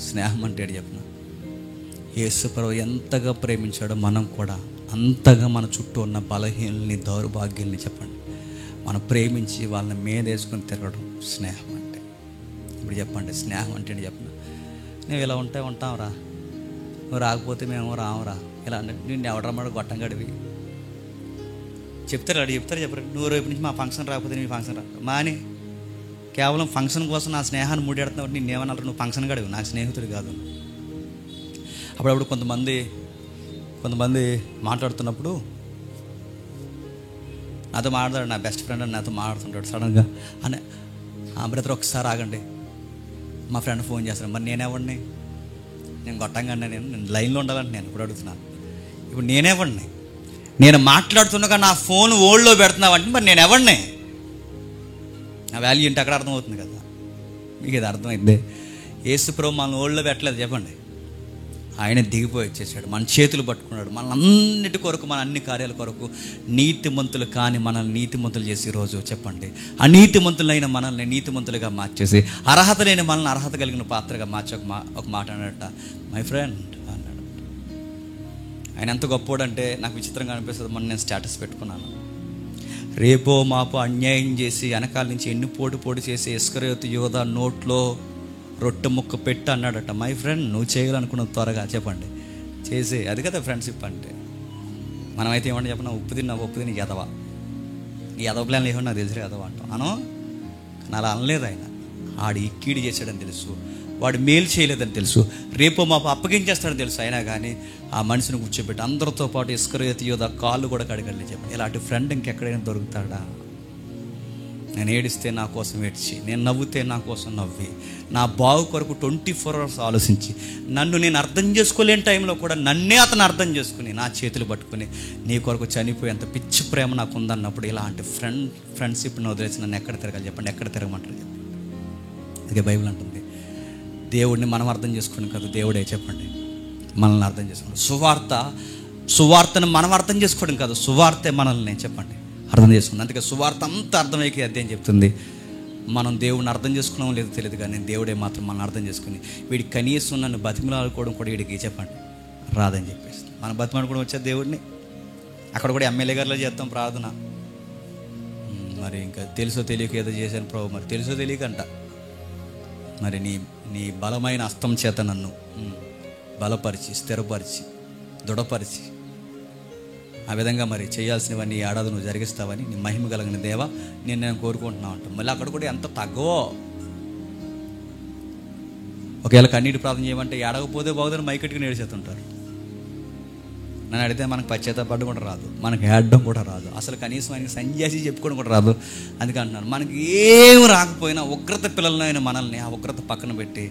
స్నేహం అంటే ఏంటి చెప్పిన, యేసుప్రభువు ఎంతగా ప్రేమించాడో మనం కూడా అంతగా మన చుట్టూ ఉన్న బలహీనల్ని దౌర్భాగ్యాల్ని చెప్పండి మనం ప్రేమించి వాళ్ళని మీదేసుకొని తిరగడం స్నేహం అంటే. ఇప్పుడు చెప్పండి స్నేహం అంటే ఏంటి చెప్పిన, నువ్వు ఇలా ఉంటే ఉంటావురా, నువ్వు రాకపోతే మేము రావురా, ఇలా అంటే నిన్ను ఎవడరమ్మడు గొట్టంగడివి చెప్తారు. చెప్పరు నువ్వు రేపు నుంచి మా ఫంక్షన్ రాకపోతే నీ ఫంక్షన్ రా మాని కేవలం ఫంక్షన్ కోసం నా స్నేహాన్ని మూడెడుతున్నావు. నిన్ను ఏమన్నారు, నువ్వు ఫంక్షన్ గడివి, నాకు స్నేహితుడు కాదు. అప్పుడప్పుడు కొంతమంది మాట్లాడుతున్నప్పుడు నాతో మాట్లాడాడు, నా బెస్ట్ ఫ్రెండ్ అని నాతో మాట్లాడుతుంటాడు సడన్గా అని, ఆ బ్రదర్ ఒకసారి ఆగండి, మా ఫ్రెండ్ ఫోన్ చేస్తాను. మరి నేనేవాడిని, నేను గొట్టంగా నేను లైన్లో ఉండాలంటే నేను ఇప్పుడు అడుగుతున్నాను. ఇప్పుడు నేనేవాడిని, నేను మాట్లాడుతున్నాగా నా ఫోన్ ఓల్డ్లో పెడుతున్నావంటే మరి నేను ఎవరిని, నా వాల్యూ ఏంటి అక్కడ అర్థమవుతుంది కదా. మీకు ఇది అర్థమైంది. యేసుప్రభు మన ఓల్డ్లో పెట్టలేదు చెప్పండి, ఆయన దిగిపోయి వచ్చేసాడు, మన చేతులు పట్టుకున్నాడు, మన అన్నిటి కొరకు, మన అన్ని కార్యాల కొరకు నీతిమంతులు కాని మనల్ని నీతిమంతులు చేసి ఈరోజు చెప్పండి అనీతిమంతులైన మనల్ని నీతిమంతులుగా మార్చేసి అర్హత లేని మనల్ని అర్హత కలిగిన పాత్రగా మార్చి ఒక మాట అన్నట్ట, మై ఫ్రెండ్ అన్నాడు. ఆయన ఎంత గొప్పోడంటే నాకు విచిత్రంగా అనిపిస్తుంది. మొన్న నేను స్టేటస్ పెట్టుకున్నాను, రేపో మాపో అన్యాయం చేసి వెనకాల నుంచి ఎన్ని పోటు చేసి ఇస్కరియోతు యోధా నోట్లో రొట్టె ముక్క పెట్టు అన్నాడట. మై ఫ్రెండ్, నువ్వు చేయాలనుకున్న త్వరగా చెప్పండి చేసి, అది కదా ఫ్రెండ్షిప్ అంటే. మనమైతే ఏమంటే చెప్పిన, ఉప్పు తిని ఎదవా, ఈ ఎదవ ప్లాన్లు ఏమన్నా నాకు తెలిసి ఎదవా అంటాం అను. కానీ అలా అనలేదు ఆయన. ఆడు ఇక్కీడి చేశాడని తెలుసు, వాడు మేలు చేయలేదని తెలుసు, రేపో మాపు అప్పగించేస్తాడని తెలుసు. అయినా కానీ ఆ మనిషిని కూర్చోబెట్టి అందరితో పాటు ఇస్కరియోతు యోధా కాళ్ళు కూడా కడగలే చెప్పండి. ఇలాంటి ఫ్రెండ్ ఇంకెక్కడైనా దొరుకుతాడా? నేను ఏడిస్తే నా కోసం ఏడ్చి, నేను నవ్వుతే నా కోసం నవ్వి, నా బావు కొరకు 24 hours ఆలోచించి, నన్ను నేను అర్థం చేసుకోలేని టైంలో కూడా నన్నే అతను అర్థం చేసుకుని నా చేతులు పట్టుకుని నీ కొరకు చనిపోయేంత పిచ్చి ప్రేమ నాకు ఉందన్నప్పుడు ఇలాంటి ఫ్రెండ్షిప్ని వదిలేసి నన్ను ఎక్కడ తిరగాలి చెప్పండి, ఎక్కడ తిరగమంటారు చెప్పండి. అందుకే బైబిల్ అంటుంది, దేవుడిని మనం అర్థం చేసుకోండి కదా, దేవుడే చెప్పండి మనల్ని అర్థం చేసుకోండి. సువార్తను మనం అర్థం చేసుకోవడం కాదు, సువార్తే మనల్ని చెప్పండి అర్థం చేసుకుంది. అందుకే సువార్త అంతా అర్థమయ్యే అధ్యాయం చెప్తుంది, మనం దేవుడిని అర్థం చేసుకున్నాం లేదో తెలియదు కానీ దేవుడే మాత్రం మనం అర్థం చేసుకుని, వీడికి కనీసం నన్ను బతిమలాడుకోవడం కూడా వీడికి చెప్పండి రాదని చెప్పేసి మనం బతిమాడుకోవడం వచ్చే దేవుడిని. అక్కడ కూడా ఎమ్మెల్యే గారిలో చేస్తాం ప్రార్థన. మరి ఇంకా తెలుసో తెలియక ఏదో చేశాను ప్రభు, మరి తెలుసో తెలియకంట, మరి నీ బలమైన హస్తం చేత నన్ను బలపరిచి స్థిరపరిచి దృఢపరిచి ఆ విధంగా మరి చేయాల్సినవన్నీ ఏడాది నువ్వు జరిగిస్తావని నీ మహిమ కలిగిన దేవా నేను కోరుకుంటున్నావు అంటాం. మళ్ళీ అక్కడ కూడా ఎంత తగ్గవో, ఒకవేళ కన్నీటి ప్రార్థన చేయమంటే ఏడవకపోతే బాగుదని మైకెట్టుకుని ఏడిచేస్తుంటారు. నన్ను అడిగితే మనకు పశ్చాత్తాపడడం కూడా రాదు, మనకు ఏడడం కూడా రాదు, అసలు కనీసం ఆయనకి సంజాసి చెప్పుకోవడం కూడా రాదు. అందుకే అంటున్నాను, మనకి ఏం రాకపోయినా ఉగ్రత పిల్లలైన మనల్ని ఆ ఉగ్రత పక్కన పెట్టి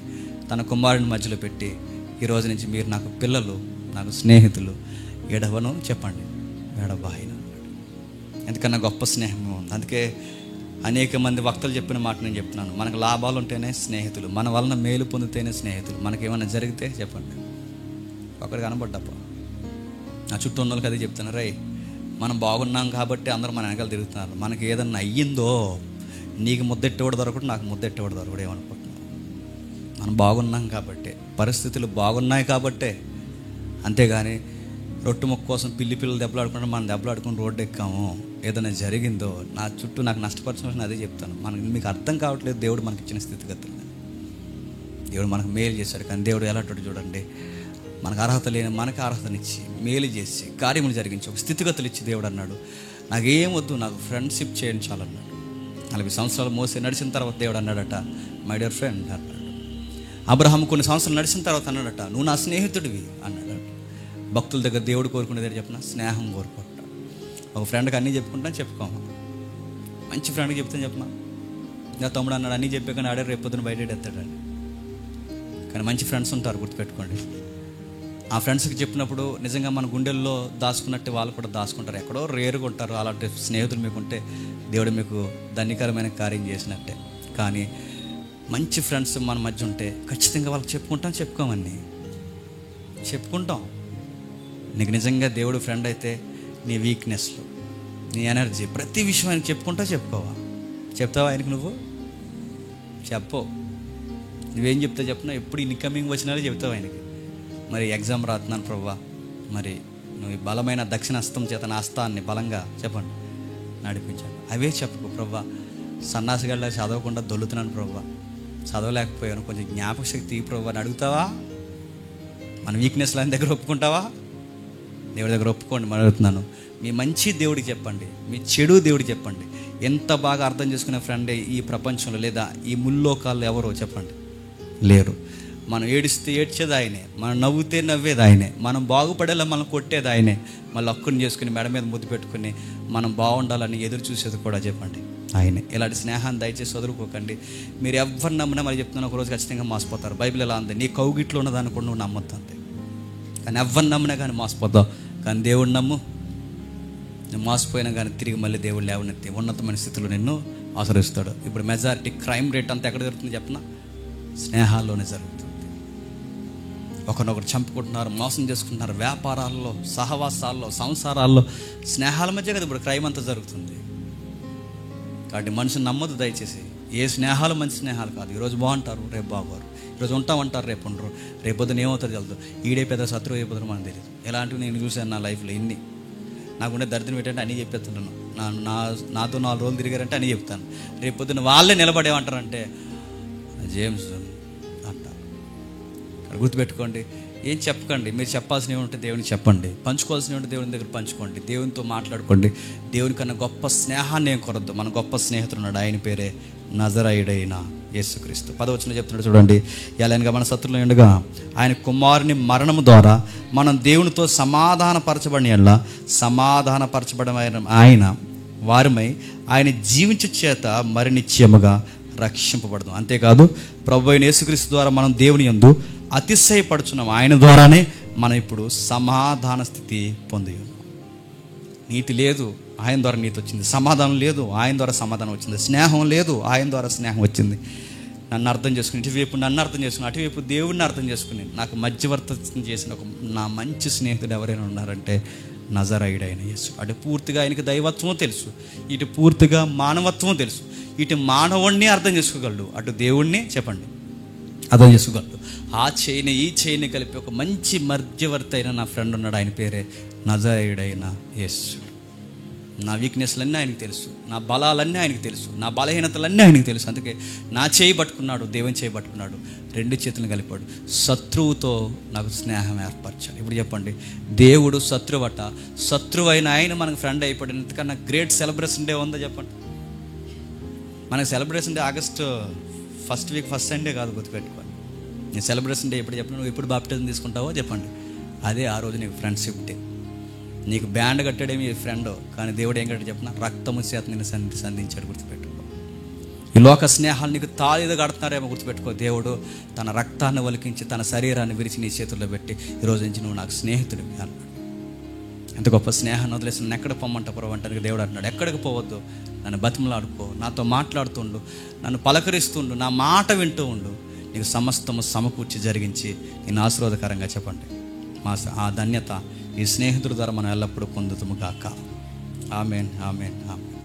తన కుమారుని మధ్యలో పెట్టి, ఈ రోజు నుంచి మీరు నాకు పిల్లలు, నాకు స్నేహితులు, ఎడవను చెప్పండి ఎడబాయిన. ఎందుకన్నా గొప్ప స్నేహం ఉంది. అందుకే అనేక మంది వక్తలు చెప్పిన మాట నేను చెప్తున్నాను, మనకు లాభాలు ఉంటేనే స్నేహితులు, మన వలన మేలు పొందితేనే స్నేహితులు. మనకేమైనా జరిగితే చెప్పండి, ఒకరికి కనబడ్డప్ప నా చుట్టూ ఉన్న వాళ్ళకి అదే చెప్తున్నారు, రై మనం బాగున్నాం కాబట్టి అందరూ మన వెనకాల తిరుగుతున్నారు, మనకి ఏదన్నా అయ్యిందో నీకు ముద్దెట్టేవాడు దొరకడు, నాకు ముద్దెట్టేవాడు దొరకడు, ఏమనుకుంటున్నాం? మనం బాగున్నాం కాబట్టి, పరిస్థితులు బాగున్నాయి కాబట్టే, అంతేగాని రొట్టె మొక్క కోసం పిల్లలు దెబ్బలాడుకుంటే మనం దెబ్బలాడుకుని రోడ్డు ఎక్కాము, ఏదైనా జరిగిందో నా చుట్టూ నాకు నష్టపరిచిన అదే చెప్తాను. మీకు అర్థం కావట్లేదు దేవుడు మనకి ఇచ్చిన స్థితిగతులు. దేవుడు మనకు మేలు చేశాడు, కానీ దేవుడు ఎలాంటి చూడండి, మనకు అర్హత లేని మనకు అర్హతనిచ్చి మేలు చేసి కార్యములు జరిగించి ఒక స్థితిగతులు ఇచ్చి దేవుడు అన్నాడు, నాకేం వద్దు, నాకు ఫ్రెండ్షిప్ చేయించాలన్నాడు. 40 సంవత్సరాలు మోసి నడిచిన తర్వాత దేవుడు అన్నాడట, మై డియర్ ఫ్రెండ్ అన్నాడు. అబ్రహాము కొన్ని సంవత్సరాలు నడిచిన తర్వాత అన్నాడట, నువ్వు నా స్నేహితుడివి అన్నాడు. భక్తుల దగ్గర దేవుడు కోరుకునేది చెప్పిన స్నేహం కోరుకుంటాడు. ఒక ఫ్రెండ్కి అన్నీ చెప్పుకుంటాను చెప్పుకోమా. మంచి ఫ్రెండ్కి చెప్తాను చెప్పమా. ఇంకా తమ్ముడు అన్నాడు అన్నీ చెప్పే కానీ ఆడే రేపు పొద్దున బయట ఎత్తాడండి. కానీ మంచి ఫ్రెండ్స్ ఉంటారు, గుర్తుపెట్టుకోండి. ఆ ఫ్రెండ్స్కి చెప్పినప్పుడు నిజంగా మన గుండెల్లో దాచుకున్నట్టు వాళ్ళు కూడా దాచుకుంటారు. ఎక్కడో రేరుగా ఉంటారు. అలాంటి స్నేహితులు మీకుంటే దేవుడు మీకు ధన్యకరమైన కార్యం చేసినట్టే. కానీ మంచి ఫ్రెండ్స్ మన మధ్య ఉంటే ఖచ్చితంగా వాళ్ళకి చెప్పుకోమని చెప్పుకుంటాం. నీకు నిజంగా దేవుడు ఫ్రెండ్ అయితే నీ వీక్నెస్లు, నీ ఎనర్జీ, ప్రతి విషయం ఆయనకి చెప్పుకోవా? చెప్తావా ఆయనకి? నువ్వు చెప్పవు. నువ్వేం చెప్తావు చెప్పినా ఎప్పుడు ఇన్కమింగ్ వచ్చినారో చెప్తావు ఆయనకి. మరి ఎగ్జామ్ రాస్తున్నాను ప్రభువా, మరి నువ్వు ఈ బలమైన దక్షిణాస్తం చేత నా హస్తాన్ని బలంగా చెప్పండి నడిపించాను, అవే చెప్పుకో. ప్రభువా సన్నాసిగల్లా చదవకుండా దొల్లుతున్నాను ప్రభువా, చదవలేకపోయాను, కొంచెం జ్ఞాపక శక్తి ప్రభువా అని అడుగుతావా? మన వీక్నెస్లు ఆయన దగ్గర ఒప్పుకుంటావా? దేవుడి దగ్గర ఒప్పుకోండి. మనం అడుగుతున్నాను, మీ మంచి దేవుడికి చెప్పండి, మీ చెడు దేవుడికి చెప్పండి. ఎంత బాగా అర్థం చేసుకునే ఫ్రెండే ఈ ప్రపంచంలో లేదా ఈ ముల్లోకాల్లో ఎవరో చెప్పండి? లేరు. మనం ఏడిస్తే ఏడ్చేది ఆయనే, మనం నవ్వుతే నవ్వేది ఆయనే, మనం బాగుపడేలా మనం కొట్టేది ఆయనే, మళ్ళీ అక్కుని చేసుకుని మెడ మీద ముద్దు పెట్టుకుని మనం బాగుండాలని ఎదురు చూసేది కూడా చెప్పండి ఆయనే. ఇలాంటి స్నేహాన్ని దయచేసి వదులుకోకండి. మీరు ఎవరు నమ్మినా మరి చెప్తున్నా ఒకరోజు ఖచ్చితంగా మోసపోతారు. బైబిల్ ఎలా ఉంది? నీ కౌగిట్లో ఉన్నదాన్ని కూడా నువ్వు నమ్మొద్దు అంతే. కానీ ఎవరిని నమ్మినా కానీ మోసపోతావు. కానీ దేవుడు నమ్ము, నువ్వు మోసపోయినా కానీ తిరిగి మళ్ళీ దేవుడు లేవనెత్తి ఉన్నతమైన స్థితిలో నిన్ను ఆశ్రయిస్తాడు. ఇప్పుడు మెజారిటీ క్రైమ్ రేట్ అంతా ఎక్కడ జరుగుతుంది చెప్పనా? స్నేహాల్లోనే జరుగుతుంది. ఒకరినొకరు చంపుకుంటున్నారు, మోసం చేసుకుంటున్నారు, వ్యాపారాల్లో, సహవాసాల్లో, సంసారాల్లో, స్నేహాల మధ్య కదా ఇప్పుడు క్రైమ్ అంతా జరుగుతుంది. కాబట్టి మనుషుని నమ్మదు దయచేసి. ఏ స్నేహాలు మంచి స్నేహాలు కాదు. ఈరోజు బాగుంటారు, రేపు బాగోరు. ఈరోజు ఉంటామంటారు, రేపు ఉండరు. రేపు పొద్దున ఏమవుతారు తెలుదు. ఈడే పెద్ద శత్రువు అయిపోతారు మనకు తెలియదు. ఎలాంటివి నేను చూశాను నా లైఫ్లో. ఇన్ని నాకుండే దరిద్రం ఏంటంటే అన్నీ చెప్పేస్తున్నాను. నాతో 4 రోజులు తిరిగారంటే అన్నీ చెప్తాను. రేపు పొద్దున వాళ్ళే నిలబడేమంటారంటే జేమ్స్ అంటారు. గుర్తుపెట్టుకోండి, ఏం చెప్పకండి. మీరు చెప్పాల్సినవి ఉంటే దేవునికి చెప్పండి, పంచుకోవాల్సినవి ఉంటే దేవుని దగ్గర పంచుకోండి, దేవునితో మాట్లాడుకోండి. దేవుని కన్నా గొప్ప స్నేహాన్ని ఏం కొరద్దు. మన గొప్ప స్నేహితుడు ఉన్నాడు, ఆయన పేరే నజరేయుడైన యేసుక్రీస్తు. 10వ వచనంలో చెప్తున్నాడు చూడండి, ఎలాగనగా మన శత్రువులు ఉండగా ఆయన కుమారుని మరణము ద్వారా మనం దేవునితో సమాధానపరచబడిన ఆయన వారిమై ఆయన జీవించు చేత మరి నిత్యముగా రక్షింపబడదు. అంతేకాదు ప్రభువైన యేసుక్రీస్తు ద్వారా మనం దేవుని యందు అతిశయపడుచున్నాం. ఆయన ద్వారానే మనం ఇప్పుడు సమాధాన స్థితి పొంది ఉన్నాం. నీతి లేదు, ఆయన ద్వారా నీతి వచ్చింది. సమాధానం లేదు, ఆయన ద్వారా సమాధానం వచ్చింది. స్నేహం లేదు, ఆయన ద్వారా స్నేహం వచ్చింది. నన్ను అర్థం చేసుకుని, ఇటువైపు నన్ను అర్థం చేసుకుని, అటువైపు దేవుడిని అర్థం చేసుకుని నాకు మధ్యవర్తం చేసిన నా మంచి స్నేహితుడు ఎవరైనా ఉన్నారంటే నజరేయుడైన యేసు. అటు పూర్తిగా ఆయనకి దైవత్వం తెలుసు, ఇటు పూర్తిగా మానవత్వం తెలుసు. ఇటు మానవుణ్ణి అర్థం చేసుకోగలడు, అటు దేవుణ్ణి చెప్పండి అర్థం చేసుకోగలడు. ఆ చేయిని ఈ చేయిని కలిపి ఒక మంచి మధ్యవర్తి అయిన నా ఫ్రెండ్ ఉన్నాడు, ఆయన పేరే నజరేయుడైన యేసు. నా వీక్నెస్లన్నీ ఆయనకు తెలుసు, నా బలాలన్నీ ఆయనకు తెలుసు, నా బలహీనతలన్నీ ఆయనకు తెలుసు. అందుకే నా చేయి పట్టుకున్నాడు, దేవుని చేయి పట్టుకున్నాడు, 2 చేతులను కలిపాడు. శత్రువుతో నాకు స్నేహం ఏర్పరచాడు. ఇప్పుడు చెప్పండి, దేవుడు శత్రువట, శత్రువు అయిన ఆయన మనకు ఫ్రెండ్ అయిపోయాడు. ఎందుకన్నా గ్రేట్ సెలబ్రేషన్ డే ఉందో చెప్పండి. మనకు celebration day August first week first Sunday కాదు, గుర్తుపెట్టుకోండి. నేను సెలబ్రేషన్ డే ఎప్పుడు చెప్పిన, నువ్వు ఎప్పుడు బాప్టిజం తీసుకుంటావో చెప్పండి, అదే ఆ రోజు నీకు ఫ్రెండ్షిప్ డే. నీకు బ్యాండ్ కట్టాడేమి ఫ్రెండ్, కానీ దేవుడు ఏం కట్టాడు చెప్పిన, రక్తము చేత నేను సంధించాడు. గుర్తుపెట్టుకో. ఈ లోక స్నేహాలు నీకు తాళిద కడుతున్నారేమో, గుర్తుపెట్టుకో. దేవుడు తన రక్తాన్ని ఒలికించి తన శరీరాన్ని విరిచి నీ చేతుల్లో పెట్టి ఈరోజు నుంచి నువ్వు నాకు స్నేహితుడు అన్నాడు. ఎంత గొప్ప స్నేహాన్ని వదిలేసి నన్ను ఎక్కడ పొమ్మంట పొరవ అంటానికి దేవుడు అంటున్నాడు. ఎక్కడికి పోవద్దు, నన్ను బతిమలాడుకో, నాతో మాట్లాడుతుండు, నన్ను పలకరిస్తుండు, నా మాట వింటూ ఉండు, నీకు సమస్తము సమకూర్చి జరిగించి నేను ఆశీర్వాదకరంగా చెప్పండి. ఆ ధన్యత ఈ స్నేహితుల ద్వారా మనం ఎల్లప్పుడూ పొందుతాము గాక. ఆమేన్, ఆమేన్, ఆమేన్.